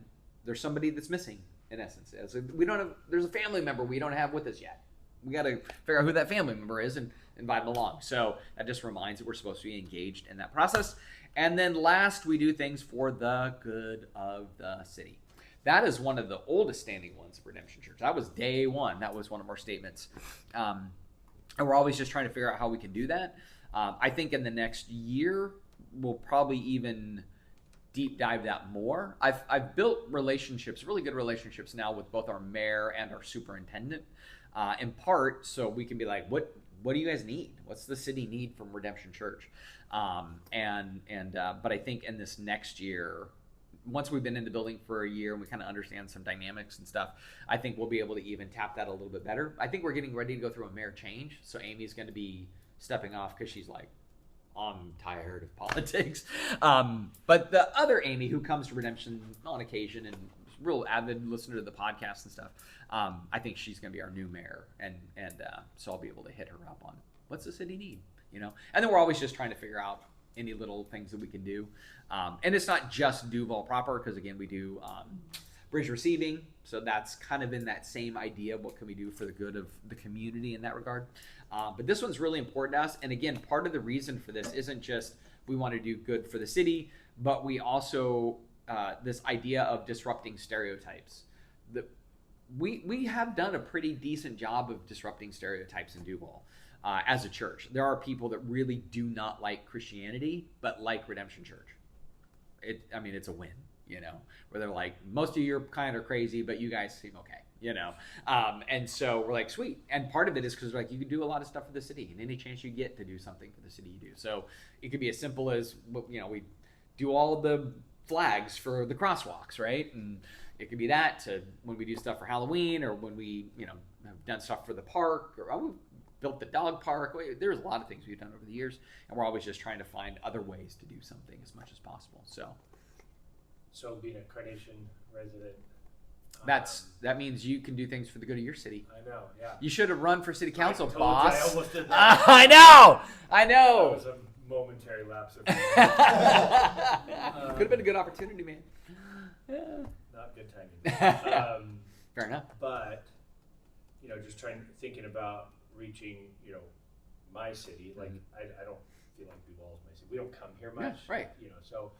S6: there's somebody that's missing, in essence. There's a family member we don't have with us yet. We got to figure out who that family member is and invite them along. So that just reminds that we're supposed to be engaged in that process. And then last, we do things for the good of the city. That is one of the oldest standing ones of Redemption Church. That was day one. That was one of our statements. And we're always just trying to figure out how we can do that. I think in the next year, we'll probably even deep dive that more. I've built relationships, really good relationships now with both our mayor and our superintendent, in part so we can be like, what do you guys need? What's the city need from Redemption Church? But I think in this next year, once we've been in the building for a year and we kind of understand some dynamics and stuff, I think we'll be able to even tap that a little bit better. I think we're getting ready to go through a mayor change. So Amy's going to be stepping off because she's like, I'm tired of politics. But the other Amy who comes to Redemption on occasion and is a real avid listener to the podcast and stuff, I think she's going to be our new mayor. And so I'll be able to hit her up on what's the city need, And then we're always just trying to figure out any little things that we can do. And it's not just Duval proper, because again, we do bridge receiving. So that's kind of in that same idea. What can we do for the good of the community in that regard? But this one's really important to us. And again, part of the reason for this isn't just we want to do good for the city, but we also, this idea of disrupting stereotypes. We have done a pretty decent job of disrupting stereotypes in Duval. As a church, there are people that really do not like Christianity, but like Redemption Church. It's a win, where they're like, most of you are kind of crazy, but you guys seem okay, and so we're like, sweet. And part of it is because like you can do a lot of stuff for the city, and any chance you get to do something for the city, you do. So it could be as simple as, we do all the flags for the crosswalks, right? And it could be that to when we do stuff for Halloween, or when we, have done stuff for the park, or built the dog park. There's a lot of things we've done over the years, and we're always just trying to find other ways to do something as much as possible. So
S2: being a Carnation resident,
S6: that means you can do things for the good of your city.
S2: I know, yeah.
S6: You should have run for city council,
S2: I told
S6: boss.
S2: you, I almost did that.
S6: I know.
S2: That was a momentary lapse of
S6: could have been a good opportunity, man.
S2: not good timing.
S6: Fair enough.
S2: But just thinking about reaching, my city. Like I don't feel like Duval's my city. We don't come here much,
S6: yeah, right?
S2: So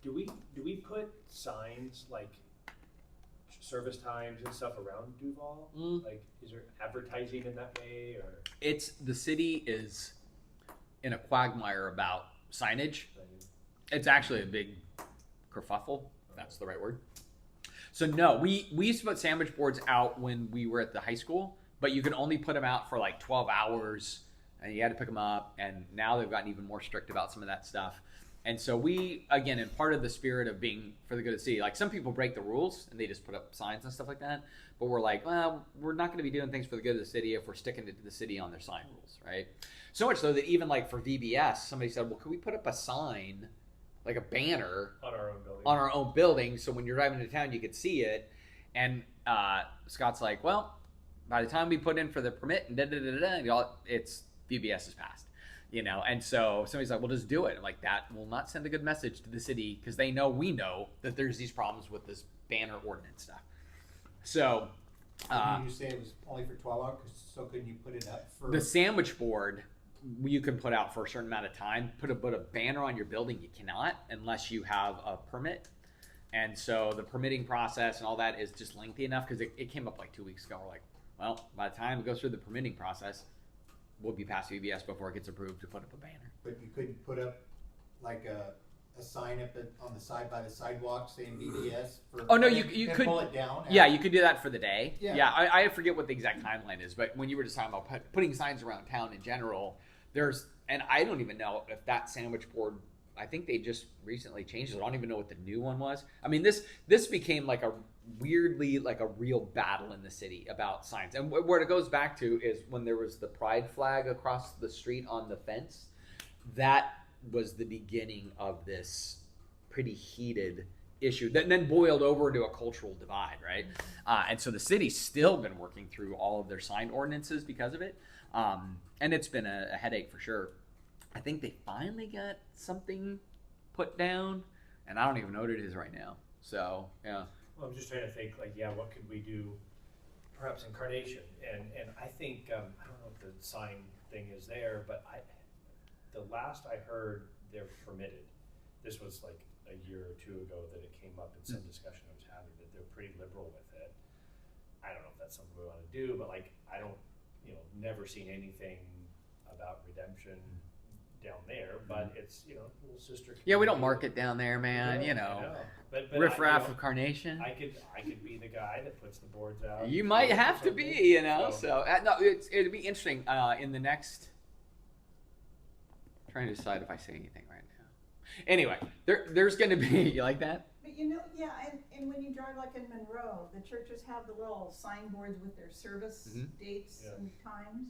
S2: do we put signs like service times and stuff around Duval? Like, is there advertising in that way, or?
S6: The city is in a quagmire about signage. It's actually a big kerfuffle. If that's the right word. So no, we used to put sandwich boards out when we were at the high school, but you could only put them out for like 12 hours, and you had to pick them up. And now they've gotten even more strict about some of that stuff. And so we, again, in part of the spirit of being for the good of the city, like some people break the rules and they just put up signs and stuff like that. But we're like, well, we're not going to be doing things for the good of the city if we're sticking to the city on their sign rules, right? So much so that even like for VBS, somebody said, well, could we put up a sign, like a banner
S2: on our own building, so when you're driving into town, you could see it.
S6: And Scott's like, well, by the time we put in for the permit and it's VBS is passed, and so somebody's like, well, just do it. I'm like, that will not send a good message to the city because we know that there's these problems with this banner ordinance stuff. So
S5: you say it was only for 12 hours, so couldn't you put it up for
S6: the sandwich board? You can put out for a certain amount of time. Put a banner on your building, you cannot unless you have a permit. And so the permitting process and all that is just lengthy enough because it came up like 2 weeks ago. We're like, well, by the time it goes through the permitting process, we'll be past VBS before it gets approved to put up a banner.
S5: But you couldn't put up like a sign up on the side by the sidewalk saying VBS for
S6: Oh no, you
S5: and
S6: could
S5: pull it down.
S6: Yeah, you could do that for the day.
S5: Yeah.
S6: I forget what the exact timeline is, but when you were just talking about putting signs around town in general, and I don't even know if that sandwich board, I think they just recently changed it. I don't even know what the new one was. I mean, this became like a weirdly like a real battle in the city about signs. And where it goes back to is when there was the pride flag across the street on the fence. That was the beginning of this pretty heated issue that then boiled over into a cultural divide, right? And so the city's still been working through all of their sign ordinances because of it. And it's been a headache for sure. I think they finally got something put down, and I don't even know what it is right now. So, yeah.
S2: Well, I'm just trying to think, like, what could we do perhaps in Carnation? And I think, I don't know if the sign thing is there, but the last I heard, they're permitted. This was like a year or two ago that it came up in some discussion I was having, that they're pretty liberal with it. I don't know if that's something we want to do, but like, I don't, never seen anything about redemption down there, but it's, little sister community.
S6: Yeah, we don't market down there, man,
S2: I know. But
S6: riffraff of Carnation.
S2: I could be the guy that puts the boards out.
S6: You might have to be, So no, it'd be interesting in the next. Trying to decide if I say anything right now. Anyway, there's going to be you like that.
S3: But and when you drive like in Monroe, the churches have the little signboards with their service dates and times.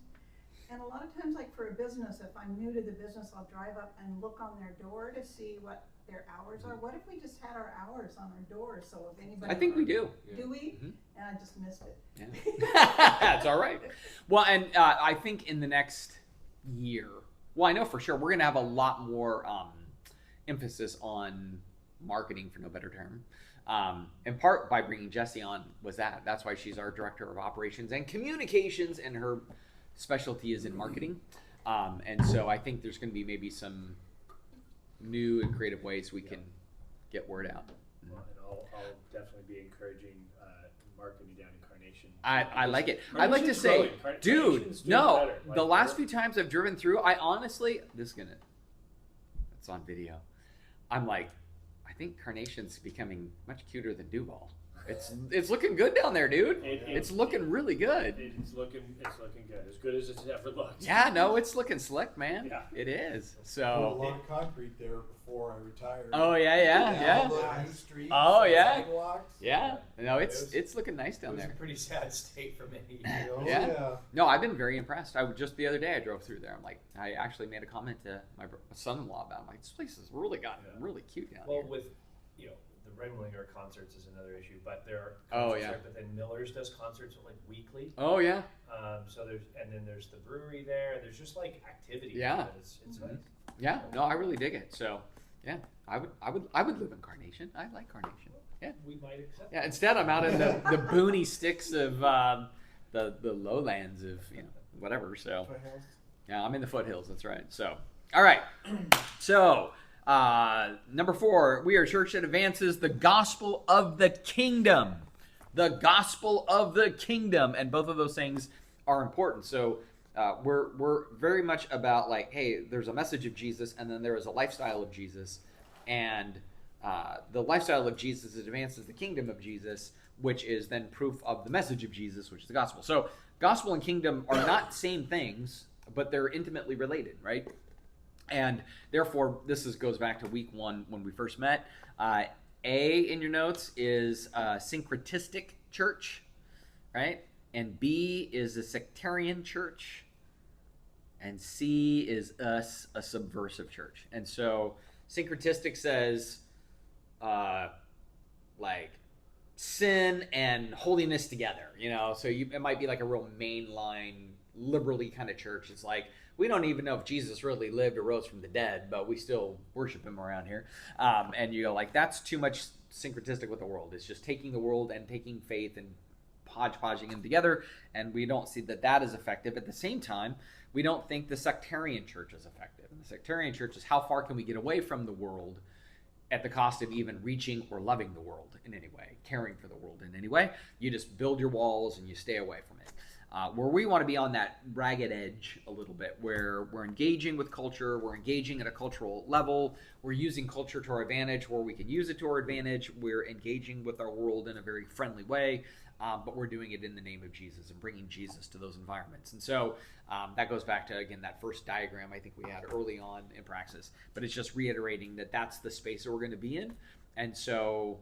S3: And a lot of times, like for a business, if I'm new to the business, I'll drive up and look on their door to see what their hours are. What if we just had our hours on our door? So if anybody,
S6: I think we do.
S3: Do we? And I just missed it.
S6: Yeah. That's all right. Well, and I think in the next year, well, I know for sure we're going to have a lot more emphasis on marketing, for no better term. In part by bringing Jessie on that's why she's our director of operations and communications, and her specialty is in marketing. And so I think there's going to be maybe some new and creative ways we can get word out.
S2: Well, and I'll definitely be encouraging marketing down in Carnation.
S6: I like it. I'd like to say, dude, no, the last few times I've driven through, I honestly, it's on video. I'm like, I think Carnation's becoming much cuter than Duval. It's looking good down there, dude. It's looking really good.
S2: It's looking good. As good as it's ever looked.
S6: Yeah, no, it's looking slick, man.
S2: Yeah.
S6: It is.
S5: Put a
S6: So.
S5: lot of concrete there before I retired.
S6: Oh yeah.
S5: All the new streets,
S6: Oh, yeah.
S5: sidewalks.
S6: Yeah. No, it's looking nice down
S2: It was
S6: there.
S2: a pretty sad state for many years.
S5: Oh,
S6: Yeah.
S5: yeah.
S6: No, I've been very impressed. Just the other day I drove through there. I'm like, I actually made a comment to my son-in-law about it. I'm like, this place has really gotten really cute down
S2: Well,
S6: here.
S2: with the Renwinger concerts is another issue, but there are
S6: Oh,
S2: concerts
S6: yeah.
S2: there, but then Miller's does concerts like weekly.
S6: Oh yeah.
S2: So there's the brewery there. There's just like activity.
S6: Yeah.
S2: It's nice.
S6: Yeah. No, I really dig it. So, yeah, I would live in Carnation. I like Carnation. Yeah.
S2: We might accept.
S6: Yeah. Instead, I'm out in the boony sticks of the lowlands of whatever. So. Yeah, I'm in the foothills. That's right. So, all right. So, number 4, we are a church that advances the gospel of the kingdom. The gospel of the kingdom, and both of those things are important. So, we're very much about like, hey, there's a message of Jesus, and then there is a lifestyle of Jesus, and the lifestyle of Jesus advances the kingdom of Jesus, which is then proof of the message of Jesus, which is the gospel. So, gospel and kingdom are not same things, but they're intimately related, right? And therefore, goes back to week 1 when we first met. A in your notes is a syncretistic church, right? And B is a sectarian church. And C is us, a subversive church. And so syncretistic says, like, sin and holiness together, you know. So it might be like a real mainline, liberally kind of church. It's like, we don't even know if Jesus really lived or rose from the dead, but we still worship him around here. And you go like, that's too much syncretistic with the world. It's just taking the world and taking faith and hodgepodging them together, and we don't see that is effective. At the same time, we don't think the sectarian church is effective. And the sectarian church is, how far can we get away from the world at the cost of even reaching or loving the world in any way, caring for the world in any way? You just build your walls and you stay away from it. Where we want to be on that ragged edge a little bit, where we're engaging with culture, we're engaging at a cultural level, we're using culture to our advantage where we can use it to our advantage, we're engaging with our world in a very friendly way, but we're doing it in the name of Jesus and bringing Jesus to those environments. And so that goes back to, again, that first diagram I think we had early on in Praxis, but it's just reiterating that that's the space that we're going to be in. And so,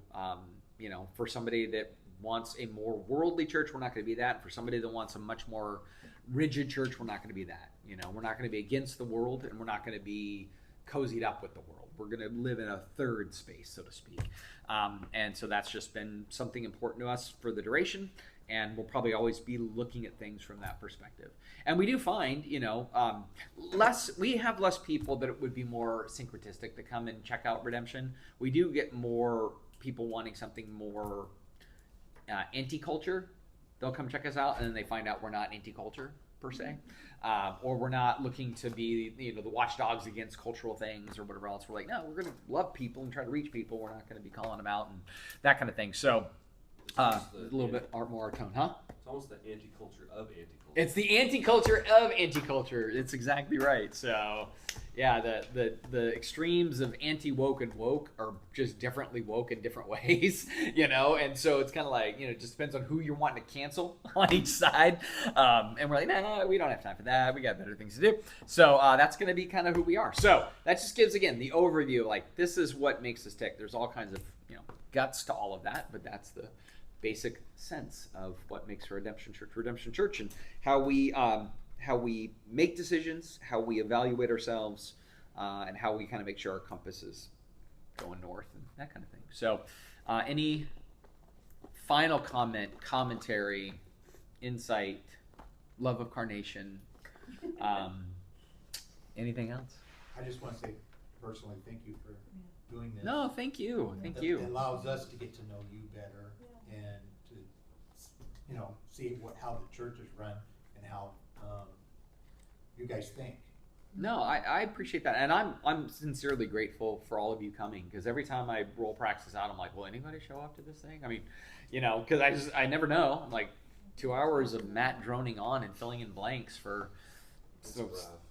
S6: for somebody that wants a more worldly church, we're not going to be that. For somebody that wants a much more rigid church, we're not going to be that. We're not going to be against the world, and we're not going to be cozied up with the world. We're going to live in a third space, so to speak. And so that's just been something important to us for the duration, and we'll probably always be looking at things from that perspective. And we do find, we have less people that it would be more syncretistic to come and check out Redemption. We do get more people wanting something more anti-culture. They'll come check us out, and then they find out we're not anti-culture per se, or we're not looking to be the watchdogs against cultural things or whatever else. We're like, no, we're going to love people and try to reach people. We're not going to be calling them out and that kind of thing. So a little bit more our tone, huh?
S7: It's almost the anti-culture of anti-culture.
S6: It's the anti-culture of anti-culture. It's exactly right. So, yeah, the extremes of anti-woke and woke are just differently woke in different ways, And so it's kind of like, it just depends on who you're wanting to cancel on each side. And we're like, nah, we don't have time for that. We got better things to do. So that's going to be kind of who we are. So that just gives, again, the overview of like, this is what makes us tick. There's all kinds of, guts to all of that, but that's the basic sense of what makes Redemption Church, and how we make decisions, how we evaluate ourselves, and how we kind of make sure our compass is going north and that kind of thing. So, any final commentary, insight, love of carnation, anything else?
S5: I just want to say personally, thank you for doing this.
S6: No, thank you.
S5: It allows us to get to know you better and to, see how the church is run and how you guys think.
S6: No, I appreciate that, and I'm sincerely grateful for all of you coming, because every time I roll Praxis out, I'm like, will anybody show up to this thing? I mean, because I never know. I'm like, 2 hours of Matt droning on and filling in blanks for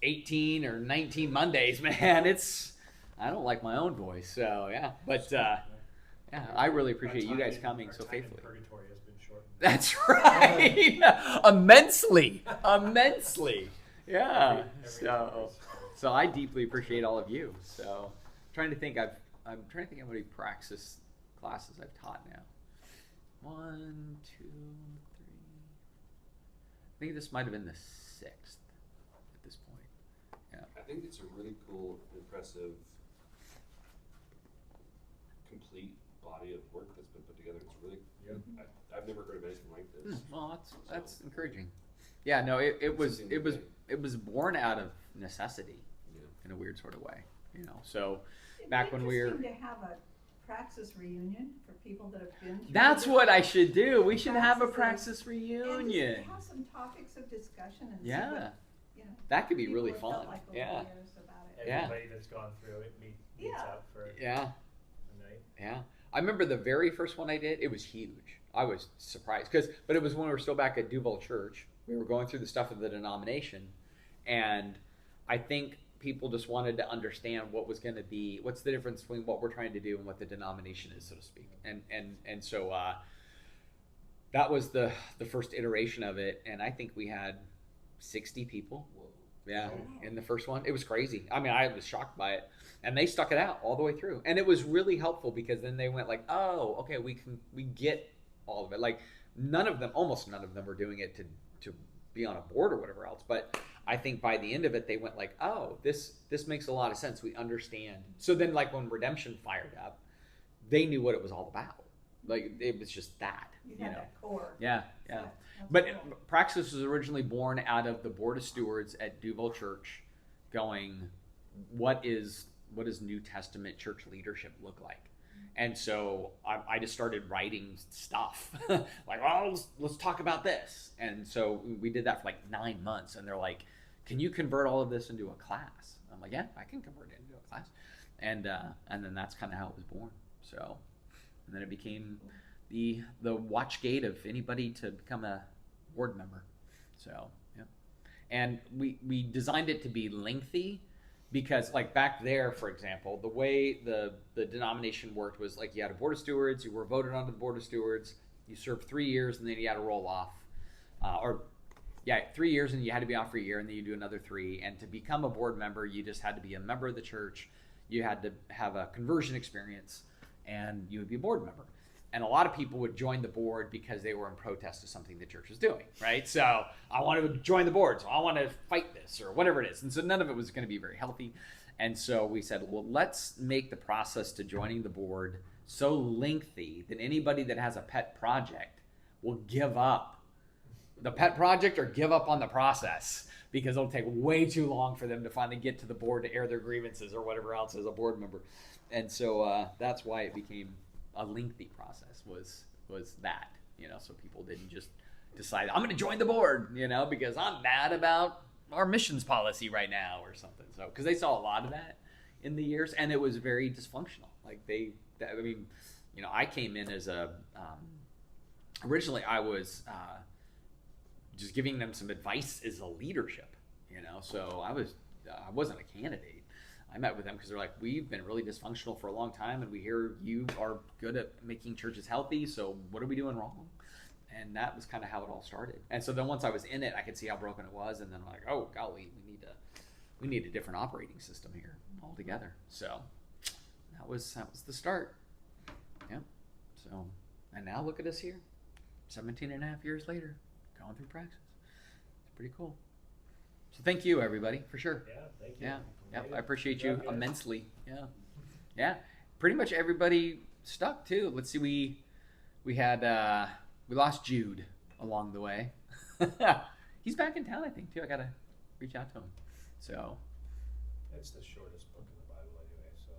S6: 18 or 19 Mondays, man. I don't like my own voice, so yeah. But I really appreciate you guys coming so faithfully.
S2: Purgatory has been shortened.
S6: That's right, immensely. Yeah. So I deeply appreciate all of you. So I'm trying to think how many Praxis classes I've taught now. 1, 2, 3. I think this might have been the 6th at this point. Yeah.
S7: I think it's a really cool, impressive, complete body of work that's been put together. It's really, I've never heard of anything like this.
S6: Well, that's encouraging. Yeah, no, it was born out of necessity, in a weird sort of way, So back when we were
S3: to have a Praxis reunion for people that have been through.
S6: That's what I should do. We should have a Praxis reunion.
S3: And have some topics of discussion and
S6: yeah.
S3: see what,
S6: that could be
S3: people
S6: really
S3: have
S6: fun.
S3: felt like over
S6: Yeah.
S3: the years about it.
S2: Everybody that's gone through it meets up for a night.
S6: Yeah. I remember the very first one I did, it was huge. I was surprised but it was when we were still back at Duval Church. We were going through the stuff of the denomination, and I think people just wanted to understand what's the difference between what we're trying to do and what the denomination is, so to speak. And so that was the first iteration of it, and I think we had 60 people. Yeah, in the first one. It was crazy. I mean, I was shocked by it. And they stuck it out all the way through. And it was really helpful, because then they went like, oh, okay, we get all of it. Like almost none of them were doing it to be on a board or whatever else. But I think by the end of it, they went like, oh, this makes a lot of sense. We understand. So then, like, when Redemption fired up, they knew what it was all about. Like it was just that,
S3: You
S6: you
S3: had
S6: know.
S3: that core.
S6: Yeah, yeah.
S3: That's
S6: But
S3: cool.
S6: Praxis was originally born out of the board of stewards at Duval Church, going, what is New Testament church leadership look like? And so I just started writing stuff like, well, let's talk about this. And so we did that for like 9 months. And they're like, can you convert all of this into a class? I'm like, yeah, I can convert it into a class. And then that's kind of how it was born. So, and then it became the watch gate of anybody to become a board member. So, yeah. And we designed it to be lengthy, because like back there, for example, the way the denomination worked was like you had a board of stewards, you were voted onto the board of stewards, you served 3 years, and then you had to roll off. 3 years, and you had to be off for a year, and then you do another 3. And to become a board member, you just had to be a member of the church. You had to have a conversion experience, and you would be a board member. And a lot of people would join the board because they were in protest of something the church was doing, right? So I want to join the board, so I want to fight this or whatever it is. And so none of it was going to be very healthy. And so we said, well, let's make the process to joining the board so lengthy that anybody that has a pet project will give up the pet project or give up on the process, because it'll take way too long for them to finally get to the board to air their grievances or whatever else as a board member. And so that's why it became a lengthy process, was that, you know, so people didn't just decide, I'm going to join the board, you know, because I'm mad about our missions policy right now or something. So, because they saw a lot of that in the years, and it was very dysfunctional. Like I came in as originally I was just giving them some advice as a leadership, you know, so I wasn't a candidate. I met with them because they're like, we've been really dysfunctional for a long time, and we hear you are good at making churches healthy, so what are we doing wrong? And that was kind of how it all started. And so then once I was in it, I could see how broken it was, and then I'm like, oh golly, we need a different operating system here altogether. So that was the start. Yeah. So, and now look at us here, 17 and a half years later, going through Praxis. It's pretty cool. So thank you, everybody, for sure.
S2: Yeah, thank you.
S6: Yeah. Yep,
S2: Made
S6: I
S2: it.
S6: appreciate
S2: Good
S6: you
S2: job, guys.
S6: immensely. Yeah, yeah. Pretty much everybody stuck too. Let's see, we lost Jude along the way. He's back in town, I think, too. I gotta reach out to him. So.
S2: It's the shortest book in the Bible anyway, so.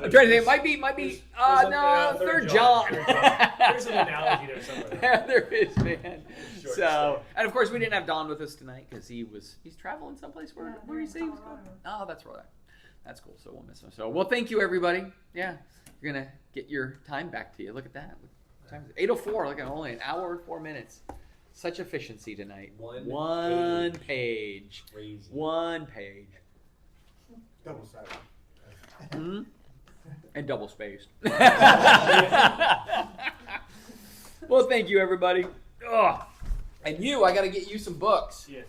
S6: I'm trying to think. Might be.
S2: There's
S6: Third John.
S2: There's an analogy there somewhere.
S6: There is, man.
S2: Short
S6: So,
S2: stay.
S6: and of course, we didn't have Don with us tonight because he's traveling someplace where
S3: Yeah,
S6: he said he was going.
S3: Colorado.
S6: Oh, that's right. That's cool. So we'll miss him. So, well, thank you, everybody. Yeah, you're gonna get your time back to you. Look at that. What time is it? 8:04. Look at only an hour and 4 minutes. Such efficiency tonight. One page.
S2: Crazy.
S6: One page.
S4: Double-sided.
S6: Hmm? And double spaced. Well, thank you, everybody. Oh, and I got to get you some books.
S2: Yes.